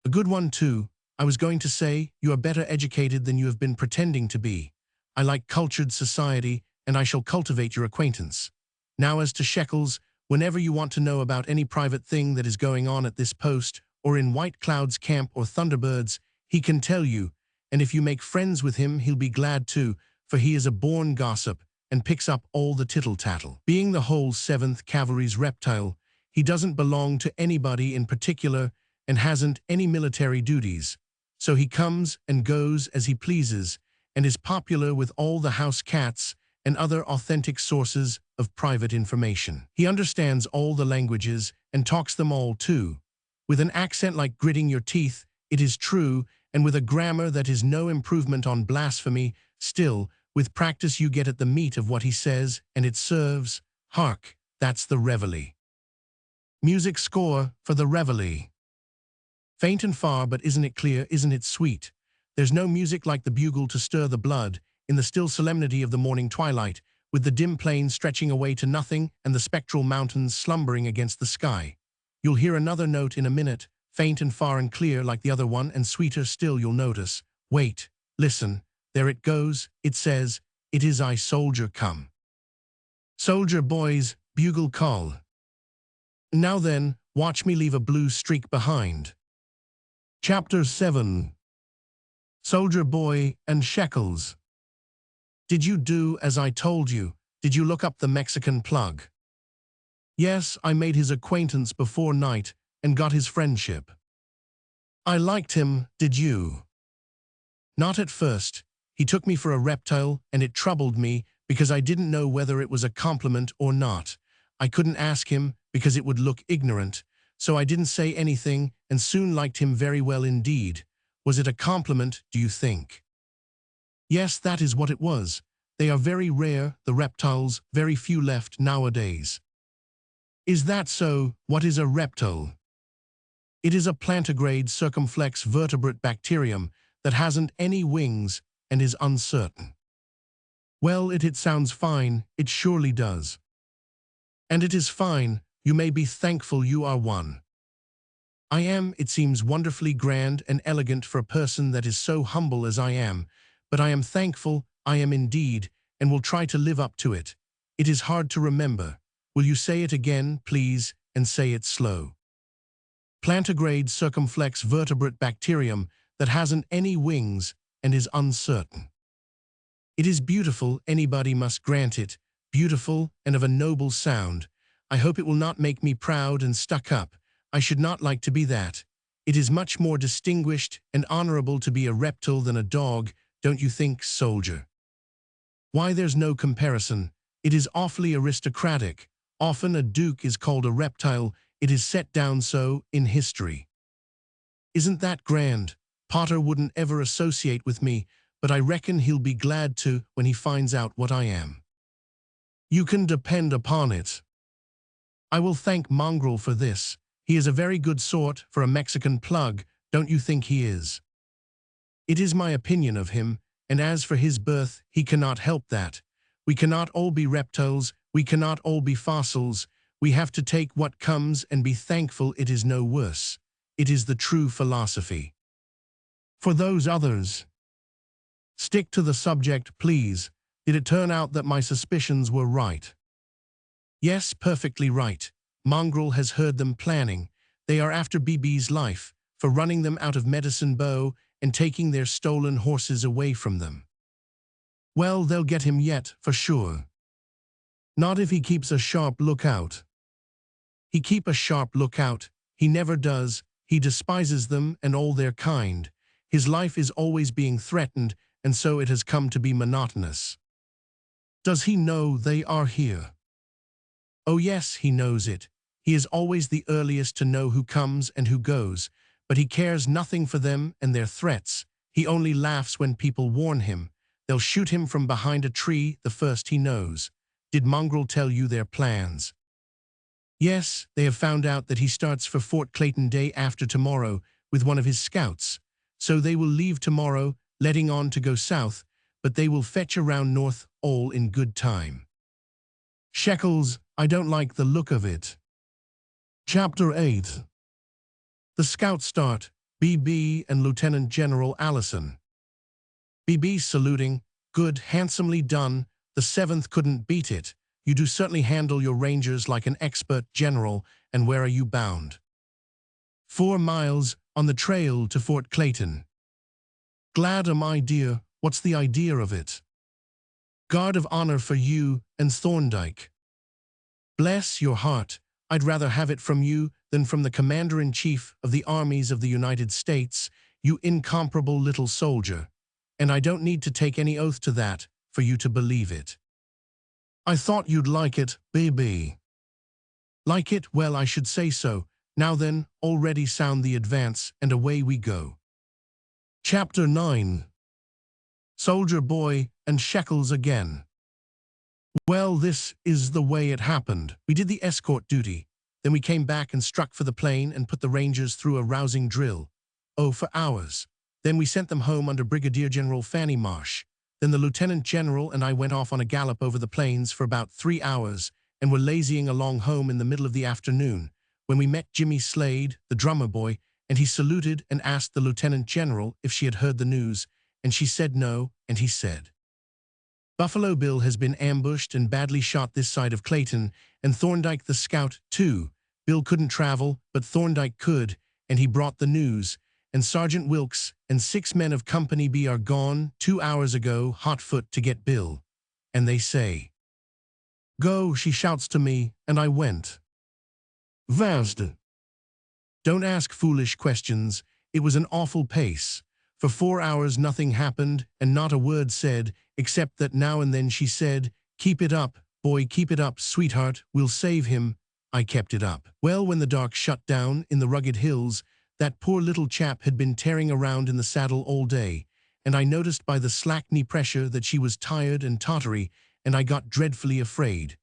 A good one too. I was going to say, you are better educated than you have been pretending to be. I like cultured society, and I shall cultivate your acquaintance. Now as to Shekels, whenever you want to know about any private thing that is going on at this post, or in White Cloud's camp or Thunderbirds, he can tell you, and if you make friends with him, he'll be glad to, for he is a born gossip, and picks up all the tittle-tattle. Being the whole 7th Cavalry's reptile, he doesn't belong to anybody in particular, and hasn't any military duties. So he comes and goes as he pleases, and is popular with all the house cats and other authentic sources of private information. He understands all the languages and talks them all too, with an accent like gritting your teeth, it is true, and with a grammar that is no improvement on blasphemy. Still, with practice you get at the meat of what he says, and it serves. Hark, that's the reveille. Music score for the reveille. Faint and far, but isn't it clear, isn't it sweet? There's no music like the bugle to stir the blood, in the still solemnity of the morning twilight, with the dim plain stretching away to nothing and the spectral mountains slumbering against the sky. You'll hear another note in a minute, faint and far and clear like the other one, and sweeter still you'll notice. Wait, listen, there it goes, it says, "It is I, soldier, come." Soldier boys, bugle call. Now then, watch me leave a blue streak behind. Chapter 7. Soldier Boy and Shekels. Did you do as I told you? Did you look up the Mexican plug? Yes, I made his acquaintance before night and got his friendship. I liked him, did you? Not at first. He took me for a reptile, and it troubled me because I didn't know whether it was a compliment or not. I couldn't ask him because it would look ignorant, so I didn't say anything and soon liked him very well indeed. Was it a compliment, do you think? Yes, that is what it was. They are very rare, the reptiles, very few left nowadays. Is that so? What is a reptile? It is a plantigrade circumflex vertebrate bacterium that hasn't any wings and is uncertain. Well, it sounds fine, it surely does. And it is fine, you may be thankful you are one. I am, it seems wonderfully grand and elegant for a person that is so humble as I am, but I am thankful, I am indeed, and will try to live up to it. It is hard to remember. Will you say it again, please, and say it slow? Plantigrade circumflex vertebrate bacterium that hasn't any wings and is uncertain. It is beautiful, anybody must grant it, beautiful and of a noble sound. I hope it will not make me proud and stuck up. I should not like to be that. It is much more distinguished and honorable to be a reptile than a dog, don't you think, soldier? Why, there's no comparison. It is awfully aristocratic. Often a duke is called a reptile. It is set down so in history. Isn't that grand? Potter wouldn't ever associate with me, but I reckon he'll be glad to when he finds out what I am. You can depend upon it. I will thank Mongrel for this. He is a very good sort for a Mexican plug, don't you think he is? It is my opinion of him, and as for his birth, he cannot help that. We cannot all be reptiles, we cannot all be fossils. We have to take what comes and be thankful it is no worse. It is the true philosophy. For those others, stick to the subject, please. Did it turn out that my suspicions were right? Yes, perfectly right. Mongrel has heard them planning. They are after BB's life, for running them out of Medicine Bow and taking their stolen horses away from them. Well, they'll get him yet, for sure. Not if he keeps a sharp lookout. He keep a sharp lookout. He never does. He despises them and all their kind. His life is always being threatened, and so it has come to be monotonous. Does he know they are here? Oh yes, he knows it. He is always the earliest to know who comes and who goes, but he cares nothing for them and their threats. He only laughs when people warn him. They'll shoot him from behind a tree the first he knows. Did Mongrel tell you their plans? Yes, they have found out that he starts for Fort Clayton day after tomorrow with one of his scouts. So they will leave tomorrow, letting on to go south, but they will fetch around north all in good time. Shekels, I don't like the look of it. Chapter 8. The scouts start, BB and Lieutenant General Allison. BB saluting, good, handsomely done, the 7th couldn't beat it. You do certainly handle your rangers like an expert general, and where are you bound? 4 miles, on the trail to Fort Clayton. Glad am I, dear, what's the idea of it? Guard of honor for you and Thorndyke. Bless your heart, I'd rather have it from you than from the Commander-in-Chief of the Armies of the United States, you incomparable little soldier. And I don't need to take any oath to that for you to believe it. I thought you'd like it, baby. Like it? Well, I should say so. Now then, already sound the advance, and away we go. Chapter 9. Soldier Boy and Shekels again. Well, this is the way it happened. We did the escort duty. Then we came back and struck for the plain and put the Rangers through a rousing drill. Oh, for hours. Then we sent them home under Brigadier General Fanny Marsh. Then the Lieutenant General and I went off on a gallop over the plains for about 3 hours and were lazying along home in the middle of the afternoon when we met Jimmy Slade, the drummer boy, and he saluted and asked the Lieutenant General if she had heard the news, and she said no, and he said, Buffalo Bill has been ambushed and badly shot this side of Clayton, and Thorndyke the scout, too. Bill couldn't travel, but Thorndyke could, and he brought the news. And Sergeant Wilkes and 6 men of Company B are gone 2 hours ago, hotfoot to get Bill. And they say, Go, she shouts to me, and I went. Vast. Don't ask foolish questions. It was an awful pace. For 4 hours nothing happened, and not a word said, except that now and then she said, Keep it up, boy, keep it up, sweetheart, we'll save him. I kept it up. Well, when the dark shut down in the rugged hills, that poor little chap had been tearing around in the saddle all day, and I noticed by the slack knee pressure that she was tired and tottery, and I got dreadfully afraid.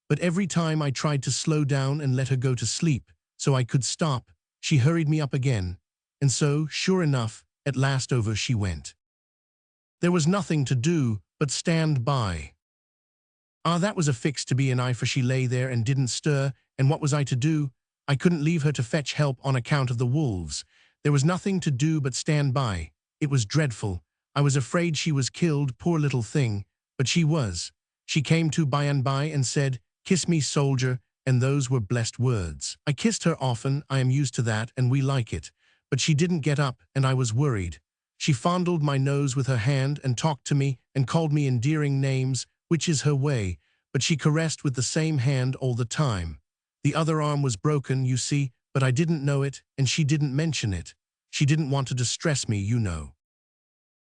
But every time I tried to slow down and let her go to sleep, so I could stop, she hurried me up again, and so, sure enough, at last over she went. There was nothing to do but stand by. Ah, that was a fix to be an eye, for she lay there and didn't stir, and what was I to do? I couldn't leave her to fetch help on account of the wolves. There was nothing to do but stand by. It was dreadful. I was afraid she was killed, poor little thing, but she was. She came to by and by and said, Kiss me, soldier, and those were blessed words. I kissed her often, I am used to that, and we like it. But she didn't get up, and I was worried. She fondled my nose with her hand and talked to me and called me endearing names, which is her way, but she caressed with the same hand all the time. The other arm was broken, you see, but I didn't know it, and she didn't mention it. She didn't want to distress me, you know.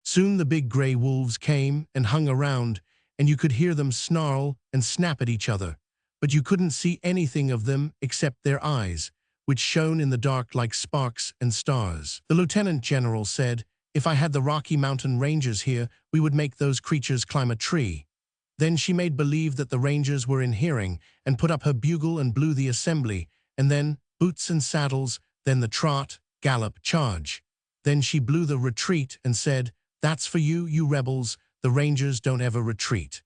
Soon the big gray wolves came and hung around, and you could hear them snarl and snap at each other, but you couldn't see anything of them except their eyes, which shone in the dark like sparks and stars. The lieutenant general said, "If I had the Rocky Mountain Rangers here, we would make those creatures climb a tree." Then she made believe that the Rangers were in hearing and put up her bugle and blew the assembly, and then boots and saddles, then the trot, gallop, charge. Then she blew the retreat and said, "That's for you, you rebels, the Rangers don't ever retreat."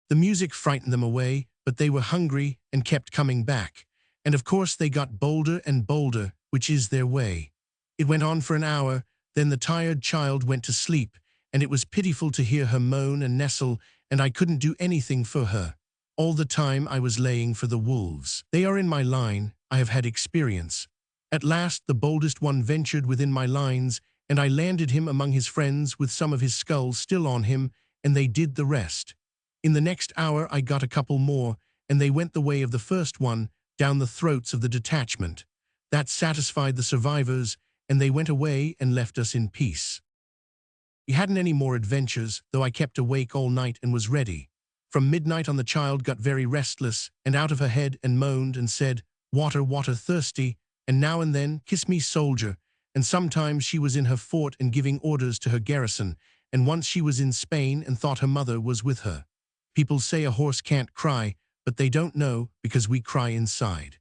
The music frightened them away, but they were hungry and kept coming back. And of course they got bolder and bolder, which is their way. It went on for an hour, then the tired child went to sleep, and it was pitiful to hear her moan and nestle, and I couldn't do anything for her. All the time I was laying for the wolves. They are in my line, I have had experience. At last the boldest one ventured within my lines, and I landed him among his friends with some of his skull still on him, and they did the rest. In the next hour I got a couple more, and they went the way of the first one, down the throats of the detachment. That satisfied the survivors, and they went away and left us in peace. We hadn't any more adventures, though I kept awake all night and was ready. From midnight on the child got very restless, and out of her head and moaned and said, "Water, water, thirsty," and now and then, "Kiss me, soldier," and sometimes she was in her fort and giving orders to her garrison, and once she was in Spain and thought her mother was with her. People say a horse can't cry, but they don't know because we cry inside.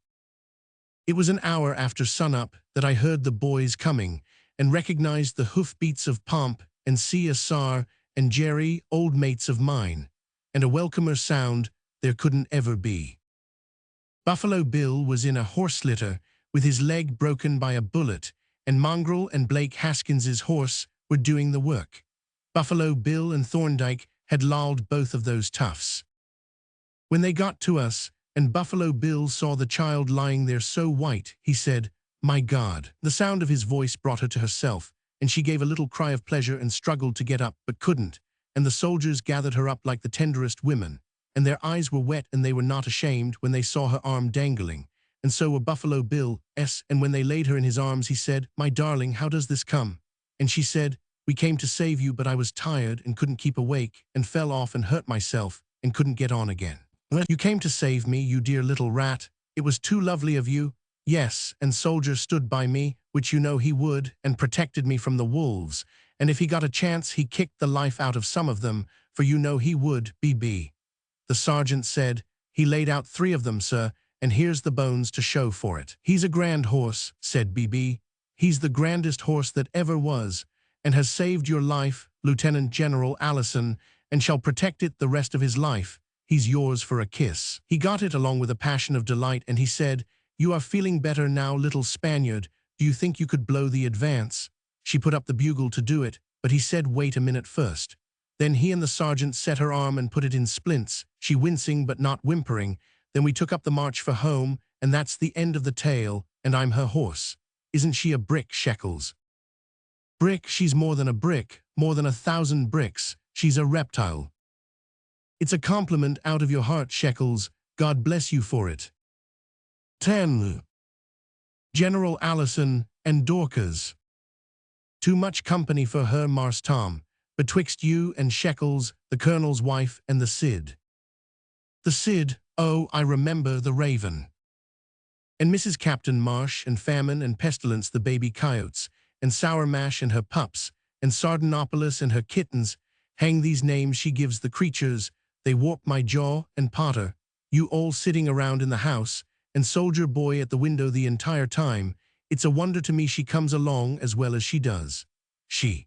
It was an hour after sunup that I heard the boys coming and recognized the hoofbeats of Pomp and CSR and Jerry, old mates of mine, and a welcomer sound there couldn't ever be. Buffalo Bill was in a horse litter with his leg broken by a bullet, and Mongrel and Blake Haskins's horse were doing the work. Buffalo Bill and Thorndyke had lolled both of those toughs. When they got to us, and Buffalo Bill saw the child lying there so white, he said, "My God." The sound of his voice brought her to herself, and she gave a little cry of pleasure and struggled to get up, but couldn't, and the soldiers gathered her up like the tenderest women, and their eyes were wet and they were not ashamed when they saw her arm dangling, and so were Buffalo Bill's, and when they laid her in his arms he said, "My darling, how does this come?" And she said, "We came to save you, but I was tired and couldn't keep awake, and fell off and hurt myself, and couldn't get on again." "You came to save me, you dear little rat. It was too lovely of you." "Yes, and Soldier stood by me, which you know he would, and protected me from the wolves, and if he got a chance he kicked the life out of some of them, for you know he would, BB. The sergeant said, "He laid out 3 of them, sir, and here's the bones to show for it." "He's a grand horse," said BB. "He's the grandest horse that ever was, and has saved your life, Lieutenant General Allison, and shall protect it the rest of his life. He's yours for a kiss." He got it along with a passion of delight, and he said, "You are feeling better now, little Spaniard. Do you think you could blow the advance?" She put up the bugle to do it, but he said, "Wait a minute first." Then he and the sergeant set her arm and put it in splints, she wincing but not whimpering. Then we took up the march for home, and that's the end of the tale, and I'm her horse. Isn't she a brick, Shekels? Brick, she's more than a brick, more than 1,000 bricks. She's a reptile. It's a compliment out of your heart, Shekels. God bless you for it. 10. General Allison and Dorcas. Too much company for her, Mars Tom, betwixt you and Shekels, the colonel's wife, and the Cid. The Cid, oh, I remember the Raven. And Mrs. Captain Marsh, and Famine and Pestilence, the baby coyotes, and Sour Mash and her pups, and Sardinopolis and her kittens. Hang these names she gives the creatures, they warp my jaw, and Potter, you all sitting around in the house, and Soldier Boy at the window the entire time. It's a wonder to me she comes along as well as she does. She.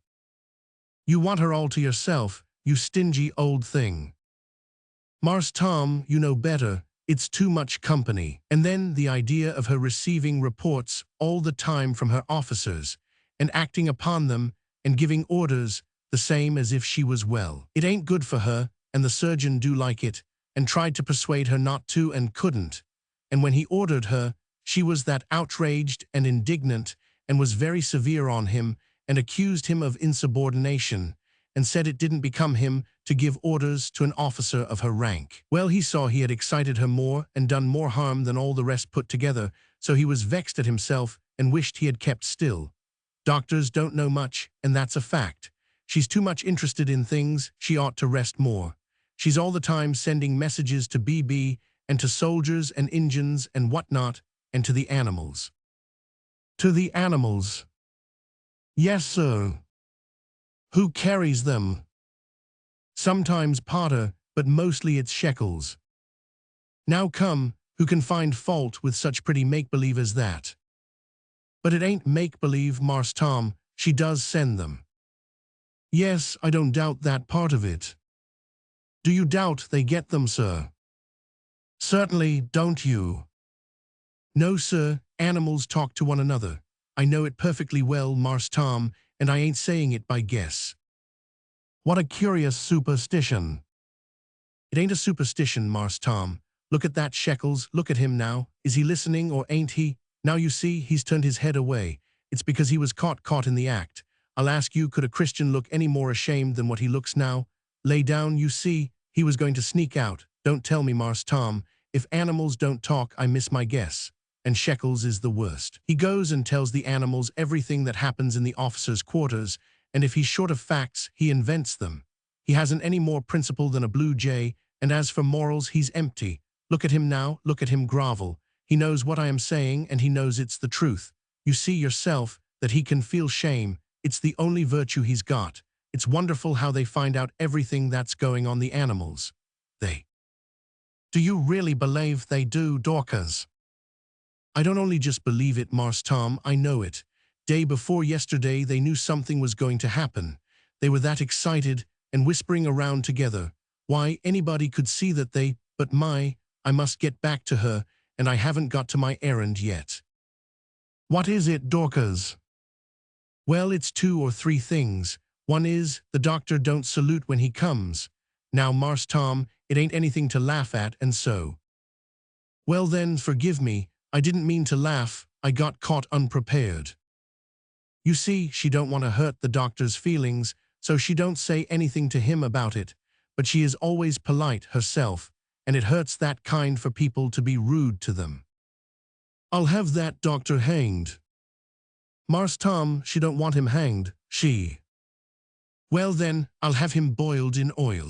You want her all to yourself, you stingy old thing. Mars Tom, you know better, it's too much company. And then the idea of her receiving reports all the time from her officers, and acting upon them, and giving orders, the same as if she was well. It ain't good for her, and the surgeon do like it, and tried to persuade her not to and couldn't. And when he ordered her, she was that outraged and indignant, and was very severe on him, and accused him of insubordination, and said it didn't become him to give orders to an officer of her rank. Well, he saw he had excited her more and done more harm than all the rest put together, so he was vexed at himself and wished he had kept still. Doctors don't know much, and that's a fact. She's too much interested in things she ought to rest more. She's all the time sending messages to BB and to soldiers and Injuns and whatnot, and to the animals. To the animals. Yes, sir. Who carries them? Sometimes Potter, but mostly it's Shekels. Now come, who can find fault with such pretty make-believe as that? But it ain't make-believe, Marse Tom, she does send them. Yes, I don't doubt that part of it. Do you doubt they get them, sir? Certainly don't you. No, sir, animals talk to one another. I know it perfectly well, Marse Tom, and I ain't saying it by guess. What a curious superstition. It ain't a superstition, Marse Tom. Look at that Shekels, look at him now. Is he listening or ain't he? Now you see, he's turned his head away. It's because he was caught in the act. I'll ask you, could a Christian look any more ashamed than what he looks now? Lay down, you see, he was going to sneak out. Don't tell me, Marse Tom. If animals don't talk, I miss my guess. And Shekels is the worst. He goes and tells the animals everything that happens in the officers' quarters, and if he's short of facts, he invents them. He hasn't any more principle than a blue jay, and as for morals, he's empty. Look at him now, look at him grovel. He knows what I am saying, and he knows it's the truth. You see yourself that he can feel shame. It's the only virtue he's got. It's wonderful how they find out everything that's going on the animals. They. Do you really believe they do, Dorcas? I don't only just believe it, Marse Tom, I know it. Day before yesterday, they knew something was going to happen. They were that excited and whispering around together. Why, anybody could see that they, but I must get back to her, and I haven't got to my errand yet. What is it, Dorcas? Well, it's 2 or 3 things. One is, the doctor don't salute when he comes. Now, Marse Tom, it ain't anything to laugh at, and so. Well then, forgive me, I didn't mean to laugh, I got caught unprepared. You see, she don't want to hurt the doctor's feelings, so she don't say anything to him about it, but she is always polite herself, and it hurts that kind for people to be rude to them. I'll have that doctor hanged. Marse Tom, she don't want him hanged, she. Well then, I'll have him boiled in oil.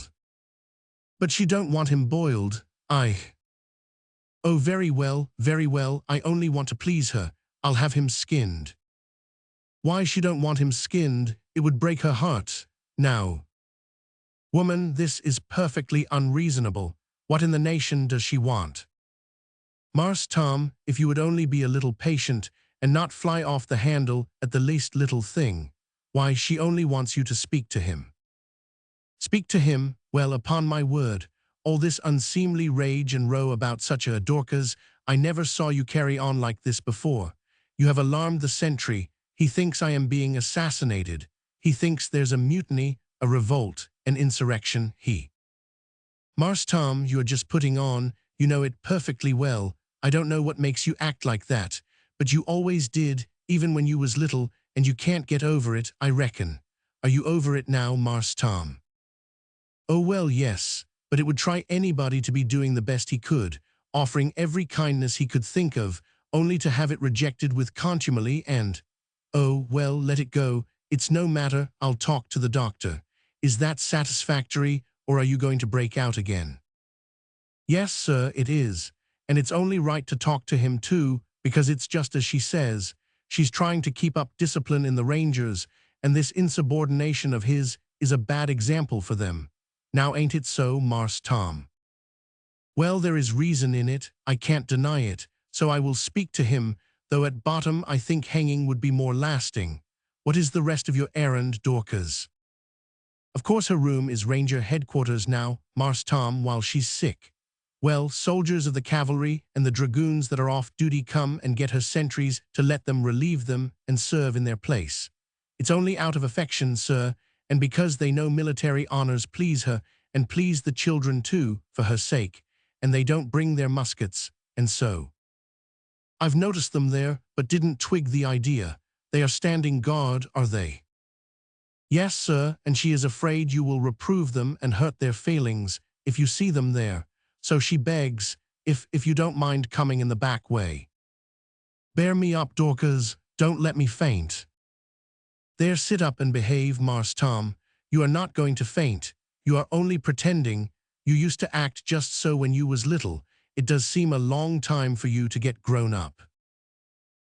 But she don't want him boiled, Oh, very well, I only want to please her. I'll have him skinned. Why she don't want him skinned, it would break her heart. Now. Woman, this is perfectly unreasonable. What in the nation does she want? Marse Tom, if you would only be a little patient and not fly off the handle at the least little thing. Why, she only wants you to speak to him. Speak to him? Well, upon my word, all this unseemly rage and row about such a Dorcas, I never saw you carry on like this before. You have alarmed the sentry. He thinks I am being assassinated. He thinks there's a mutiny, a revolt, an insurrection, Marse Tom, you are just putting on, you know it perfectly well. I don't know what makes you act like that, but you always did, even when you was little, and you can't get over it, I reckon. Are you over it now, Marse Tom? Oh well, yes, but it would try anybody to be doing the best he could, offering every kindness he could think of, only to have it rejected with contumely and, oh, well, let it go, it's no matter, I'll talk to the doctor. Is that satisfactory, or are you going to break out again? Yes, sir, it is, and it's only right to talk to him too, because it's just as she says. She's trying to keep up discipline in the Rangers, and this insubordination of his is a bad example for them. Now ain't it so, Marse Tom? Well, there is reason in it, I can't deny it, so I will speak to him, though at bottom I think hanging would be more lasting. What is the rest of your errand, Dorcas? Of course her room is Ranger headquarters now, Marse Tom, while she's sick. Well, soldiers of the cavalry and the dragoons that are off duty come and get her sentries to let them relieve them and serve in their place. It's only out of affection, sir, and because they know military honors please her, and please the children too, for her sake, and they don't bring their muskets, and so. I've noticed them there, but didn't twig the idea. They are standing guard, are they? Yes, sir, and she is afraid you will reprove them and hurt their feelings, if you see them there. So she begs, if you don't mind coming in the back way. Bear me up, Dorcas, don't let me faint. There, sit up and behave, Mars Tom. You are not going to faint. You are only pretending. You used to act just so when you was little. It does seem a long time for you to get grown up.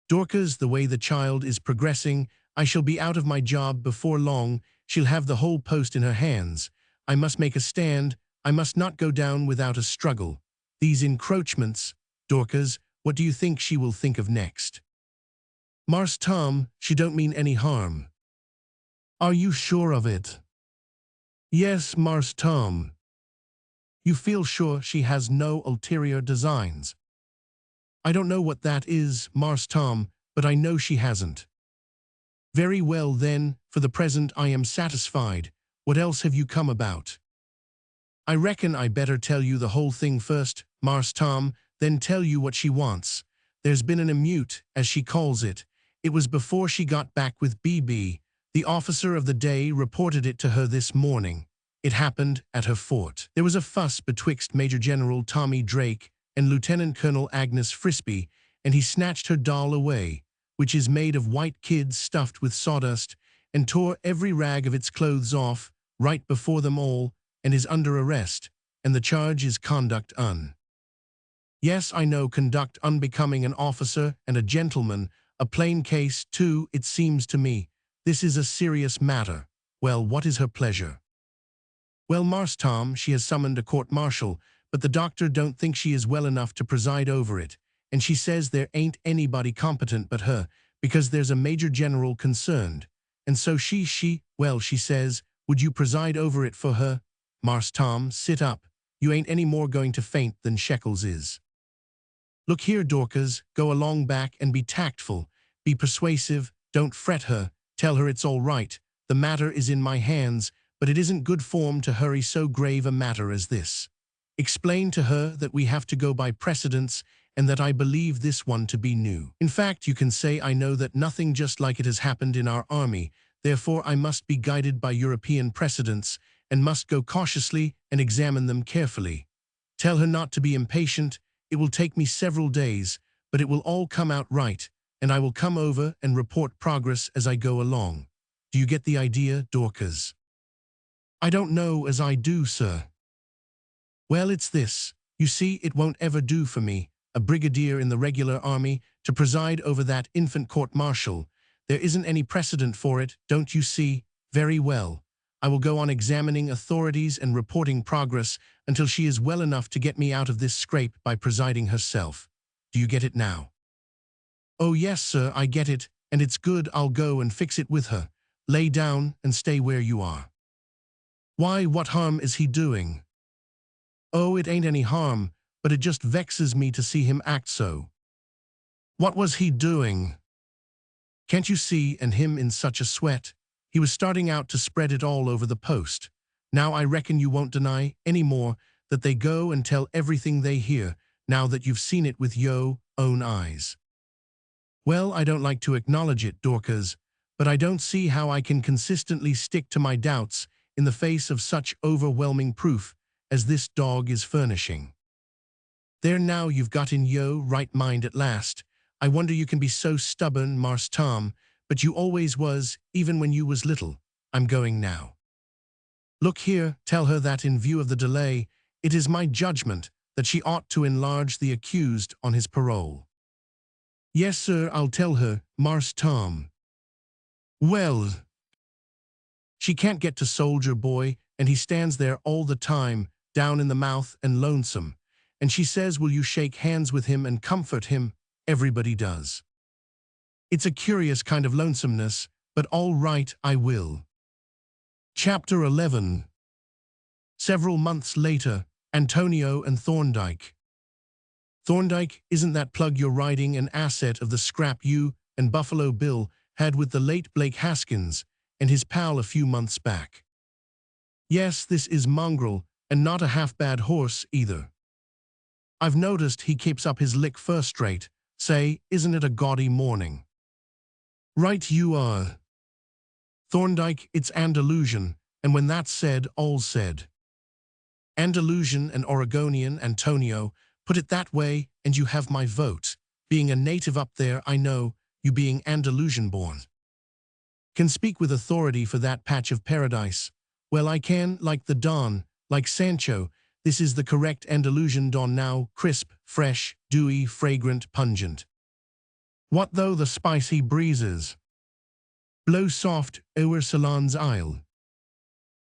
Dorcas, the way the child is progressing, I shall be out of my job before long. She'll have the whole post in her hands. I must make a stand. I must not go down without a struggle. These encroachments, Dorcas, what do you think she will think of next? Mars Tom, she don't mean any harm. Are you sure of it? Yes, Mars Tom. You feel sure she has no ulterior designs? I don't know what that is, Mars Tom, but I know she hasn't. Very well then, for the present I am satisfied. What else have you come about? I reckon I better tell you the whole thing first, Mars Tom, then tell you what she wants. There's been an emeute, as she calls it. It was before she got back with BB. The officer of the day reported it to her this morning. It happened at her fort. There was a fuss betwixt Major General Tommy Drake and Lieutenant Colonel Agnes Frisbee, and he snatched her doll away, which is made of white kids stuffed with sawdust, and tore every rag of its clothes off, right before them all, and is under arrest, and the charge is conduct un. Yes, I know, conduct unbecoming an officer and a gentleman, a plain case, too, it seems to me. This is a serious matter. Well, what is her pleasure? Well, Mars Tom, she has summoned a court-martial, but the doctor don't think she is well enough to preside over it, and she says there ain't anybody competent but her, because there's a major general concerned. And so she says, would you preside over it for her? Mars Tom, sit up. You ain't any more going to faint than Shekels is. Look here, Dorcas, go along back and be tactful. Be persuasive, don't fret her, tell her it's all right. The matter is in my hands, but it isn't good form to hurry so grave a matter as this. Explain to her that we have to go by precedents and that I believe this one to be new. In fact, you can say I know that nothing just like it has happened in our army, therefore I must be guided by European precedents and must go cautiously and examine them carefully. Tell her not to be impatient. It will take me several days, but it will all come out right, and I will come over and report progress as I go along. Do you get the idea, Dorcas? I don't know as I do, sir. Well, it's this. You see, it won't ever do for me, a brigadier in the regular army, to preside over that infant court-martial. There isn't any precedent for it, don't you see? Very well. I will go on examining authorities and reporting progress until she is well enough to get me out of this scrape by presiding herself. Do you get it now? Oh yes, sir, I get it, and it's good. I'll go and fix it with her. Lay down and stay where you are. Why, what harm is he doing? Oh, it ain't any harm, but it just vexes me to see him act so. What was he doing? Can't you see, and him in such a sweat? He was starting out to spread it all over the post. Now I reckon you won't deny any more that they go and tell everything they hear, now that you've seen it with yo own eyes. Well, I don't like to acknowledge it, Dorcas, but I don't see how I can consistently stick to my doubts in the face of such overwhelming proof as this dog is furnishing. There now, you've got in yo right mind at last. I wonder you can be so stubborn, Mars Tom, but you always was, even when you was little. I'm going now. Look here, tell her that in view of the delay, it is my judgment that she ought to enlarge the accused on his parole. Yes, sir, I'll tell her, Mars Tom. Well, she can't get to Soldier Boy, and he stands there all the time, down in the mouth and lonesome. And she says, will you shake hands with him and comfort him? Everybody does. It's a curious kind of lonesomeness, but all right, I will. Chapter 11. Several months later, Antonio and Thorndyke. Thorndyke, isn't that plug you're riding an asset of the scrap you and Buffalo Bill had with the late Blake Haskins and his pal a few months back? Yes, this is Mongrel, and not a half-bad horse either. I've noticed he keeps up his lick first rate. Say, isn't it a gaudy morning? Right you are. Thorndyke, it's Andalusian, and when that's said, all's said. Andalusian and Oregonian, Antonio, put it that way, and you have my vote. Being a native up there, I know, you being Andalusian-born. can speak with authority for that patch of paradise. Well, I can, like the dawn, like Sancho. This is the correct Andalusian dawn now, crisp, fresh, dewy, fragrant, pungent. What though the spicy breezes blow soft o'er Ceylon's isle?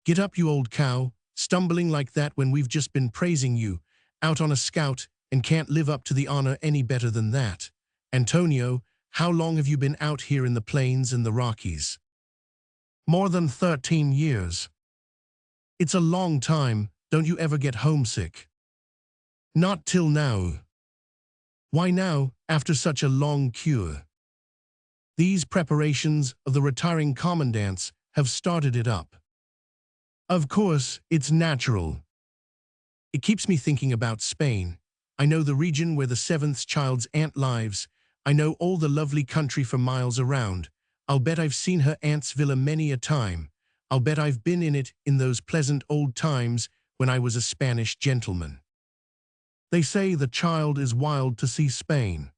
Get up, you old cow, stumbling like that when we've just been praising you, out on a scout, and can't live up to the honor any better than that. Antonio, how long have you been out here in the plains and the Rockies? More than 13 years. It's a long time. Don't you ever get homesick? Not till now. Why now, after such a long cure? These preparations of the retiring commandants have started it up. Of course, it's natural. It keeps me thinking about Spain. I know the region where the seventh child's aunt lives. I know all the lovely country for miles around. I'll bet I've seen her aunt's villa many a time. I'll bet I've been in it in those pleasant old times when I was a Spanish gentleman. They say the child is wild to see Spain.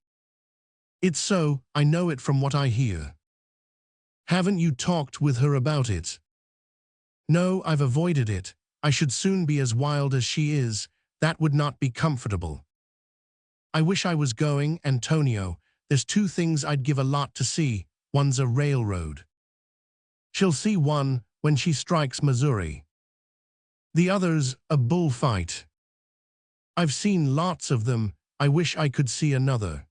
It's so, I know it from what I hear. Haven't you talked with her about it? No, I've avoided it. I should soon be as wild as she is. That would not be comfortable. I wish I was going, Antonio. There's two things I'd give a lot to see. One's a railroad. She'll see one when she strikes Missouri. The other's a bullfight. I've seen lots of them. I wish I could see another.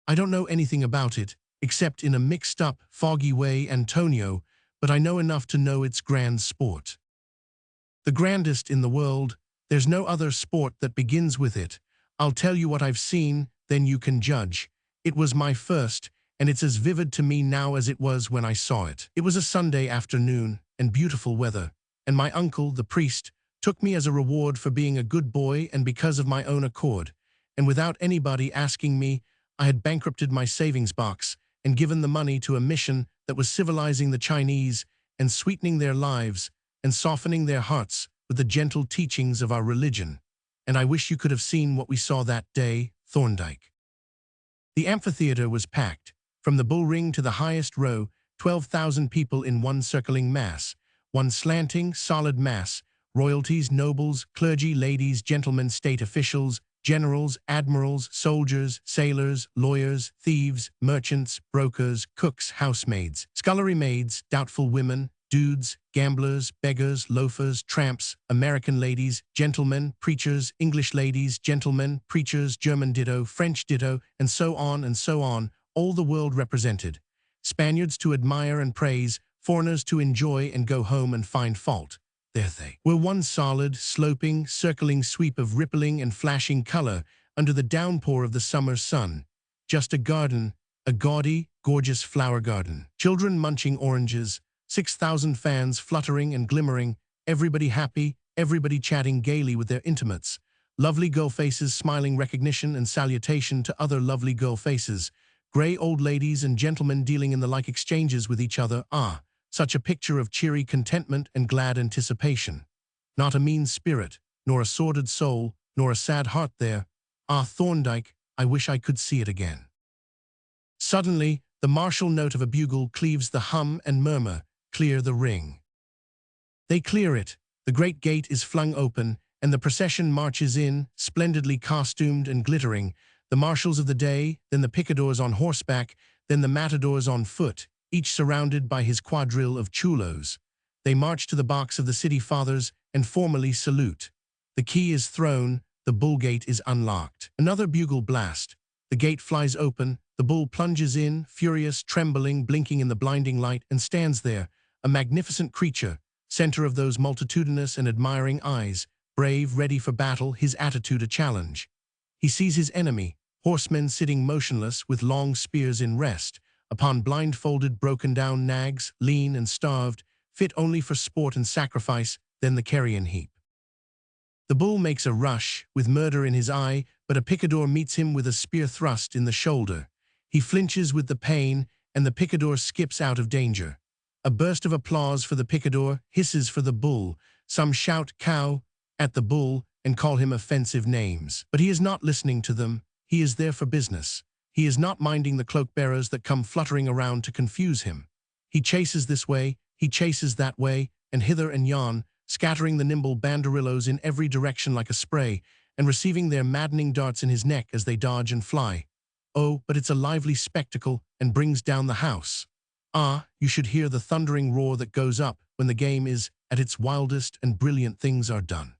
I don't know anything about it, except in a mixed-up, foggy way, Antonio, but I know enough to know it's grand sport. The grandest in the world. There's no other sport that begins with it. I'll tell you what I've seen, then you can judge. It was my first, and it's as vivid to me now as it was when I saw it. It was a Sunday afternoon, and beautiful weather, and my uncle, the priest, took me as a reward for being a good boy and because of my own accord, and without anybody asking me. I had bankrupted my savings box and given the money to a mission that was civilizing the Chinese and sweetening their lives and softening their hearts with the gentle teachings of our religion. And I wish you could have seen what we saw that day, Thorndike. The amphitheater was packed. From the bull ring to the highest row, 12,000 people in one circling mass, one slanting, solid mass, royalties, nobles, clergy, ladies, gentlemen, state officials, generals, admirals, soldiers, sailors, lawyers, thieves, merchants, brokers, cooks, housemaids, scullery maids, doubtful women, dudes, gamblers, beggars, loafers, tramps, American ladies, gentlemen, preachers, English ladies, gentlemen, preachers, German ditto, French ditto, and so on, all the world represented. Spaniards to admire and praise, foreigners to enjoy and go home and find fault. There they were, one solid, sloping, circling sweep of rippling and flashing color under the downpour of the summer sun. Just a garden, a gaudy, gorgeous flower garden. Children munching oranges, 6,000 fans fluttering and glimmering, everybody happy, everybody chatting gaily with their intimates. Lovely girl faces smiling recognition and salutation to other lovely girl faces. Gray old ladies and gentlemen dealing in the like exchanges with each other. Ah, such a picture of cheery contentment and glad anticipation. Not a mean spirit, nor a sordid soul, nor a sad heart there. Ah, Thorndike, I wish I could see it again. Suddenly, the martial note of a bugle cleaves the hum and murmur, clear the ring. They clear it, the great gate is flung open, and the procession marches in, splendidly costumed and glittering, the marshals of the day, then the picadors on horseback, then the matadors on foot, each surrounded by his quadrille of chulos. They march to the box of the city fathers and formally salute. The key is thrown, the bull gate is unlocked. Another bugle blast. The gate flies open, the bull plunges in, furious, trembling, blinking in the blinding light, and stands there, a magnificent creature, center of those multitudinous and admiring eyes, brave, ready for battle, his attitude a challenge. He sees his enemy, horsemen sitting motionless with long spears in rest, upon blindfolded, broken-down nags, lean and starved, fit only for sport and sacrifice, then the carrion heap. The bull makes a rush, with murder in his eye, but a picador meets him with a spear thrust in the shoulder. He flinches with the pain, and the picador skips out of danger. A burst of applause for the picador, hisses for the bull. Some shout "cow" at the bull and call him offensive names. But he is not listening to them. He is there for business. He is not minding the cloak-bearers that come fluttering around to confuse him. He chases this way, he chases that way, and hither and yon, scattering the nimble banderillos in every direction like a spray, and receiving their maddening darts in his neck as they dodge and fly. Oh, but it's a lively spectacle, and brings down the house. Ah, you should hear the thundering roar that goes up when the game is at its wildest and brilliant things are done.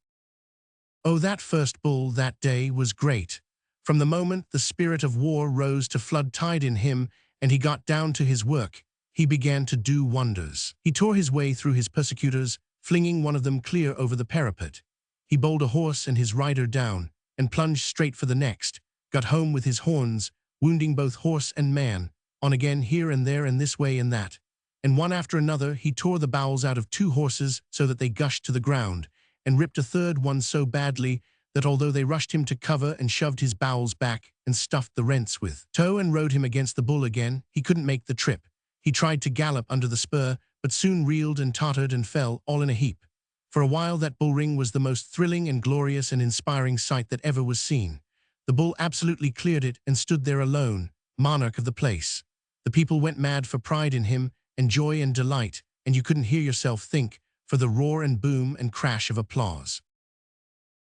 Oh, that first bull that day was great. From the moment the spirit of war rose to flood tide in him and he got down to his work, he began to do wonders. He tore his way through his persecutors, flinging one of them clear over the parapet. He bowled a horse and his rider down, and plunged straight for the next, got home with his horns, wounding both horse and man, on again here and there and this way and that. And one after another he tore the bowels out of 2 horses so that they gushed to the ground, and ripped a third one so badly that although they rushed him to cover and shoved his bowels back and stuffed the rents with tow and rode him against the bull again, he couldn't make the trip. He tried to gallop under the spur, but soon reeled and tottered and fell all in a heap. For a while that bull ring was the most thrilling and glorious and inspiring sight that ever was seen. The bull absolutely cleared it and stood there alone, monarch of the place. The people went mad for pride in him and joy and delight, and you couldn't hear yourself think for the roar and boom and crash of applause.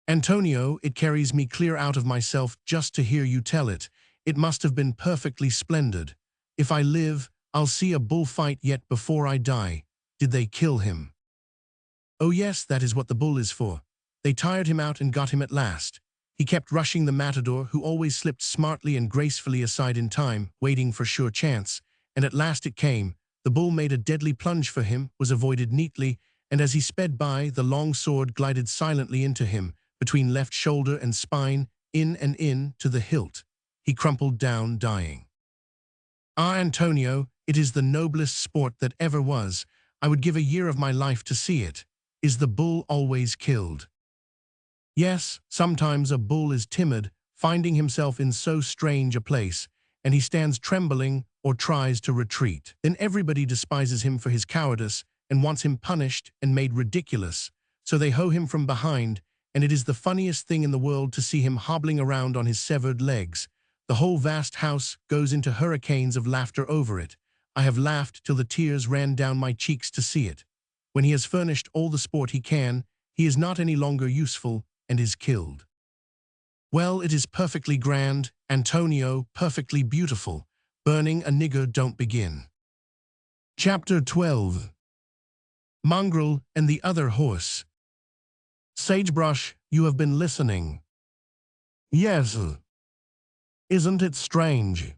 Antonio, it carries me clear out of myself just to hear you tell it. It must have been perfectly splendid. If I live, I'll see a bullfight yet before I die. Did they kill him? Oh yes, that is what the bull is for. They tired him out and got him at last. He kept rushing the matador, who always slipped smartly and gracefully aside in time, waiting for sure chance, and at last it came. The bull made a deadly plunge for him, was avoided neatly, and as he sped by, the long sword glided silently into him, between left shoulder and spine, in and in to the hilt. He crumpled down, dying. Ah, Antonio, it is the noblest sport that ever was. I would give a year of my life to see it. Is the bull always killed? Yes, sometimes a bull is timid, finding himself in so strange a place, and he stands trembling or tries to retreat. Then everybody despises him for his cowardice and wants him punished and made ridiculous, so they hoe him from behind, and it is the funniest thing in the world to see him hobbling around on his severed legs. The whole vast house goes into hurricanes of laughter over it. I have laughed till the tears ran down my cheeks to see it. When he has furnished all the sport he can, he is not any longer useful and is killed. Well, it is perfectly grand, Antonio, perfectly beautiful. Burning a nigger don't begin. Chapter 12. Mongrel and the Other Horse. Sagebrush, you have been listening. Yes. Isn't it strange?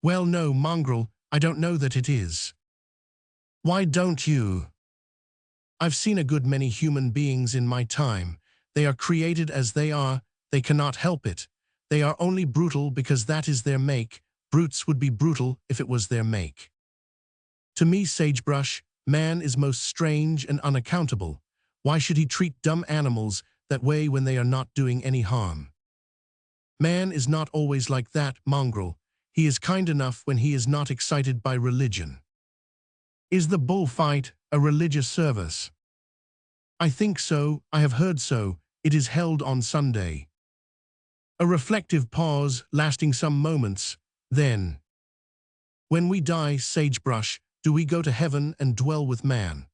Well, no, Mongrel, I don't know that it is. Why don't you? I've seen a good many human beings in my time. They are created as they are, they cannot help it. They are only brutal because that is their make. Brutes would be brutal if it was their make. To me, Sagebrush, man is most strange and unaccountable. Why should he treat dumb animals that way when they are not doing any harm? Man is not always like that, Mongrel. He is kind enough when he is not excited by religion. Is the bullfight a religious service? I think so, I have heard so. It is held on Sunday. A reflective pause, lasting some moments. Then, when we die, Sagebrush, do we go to heaven and dwell with man?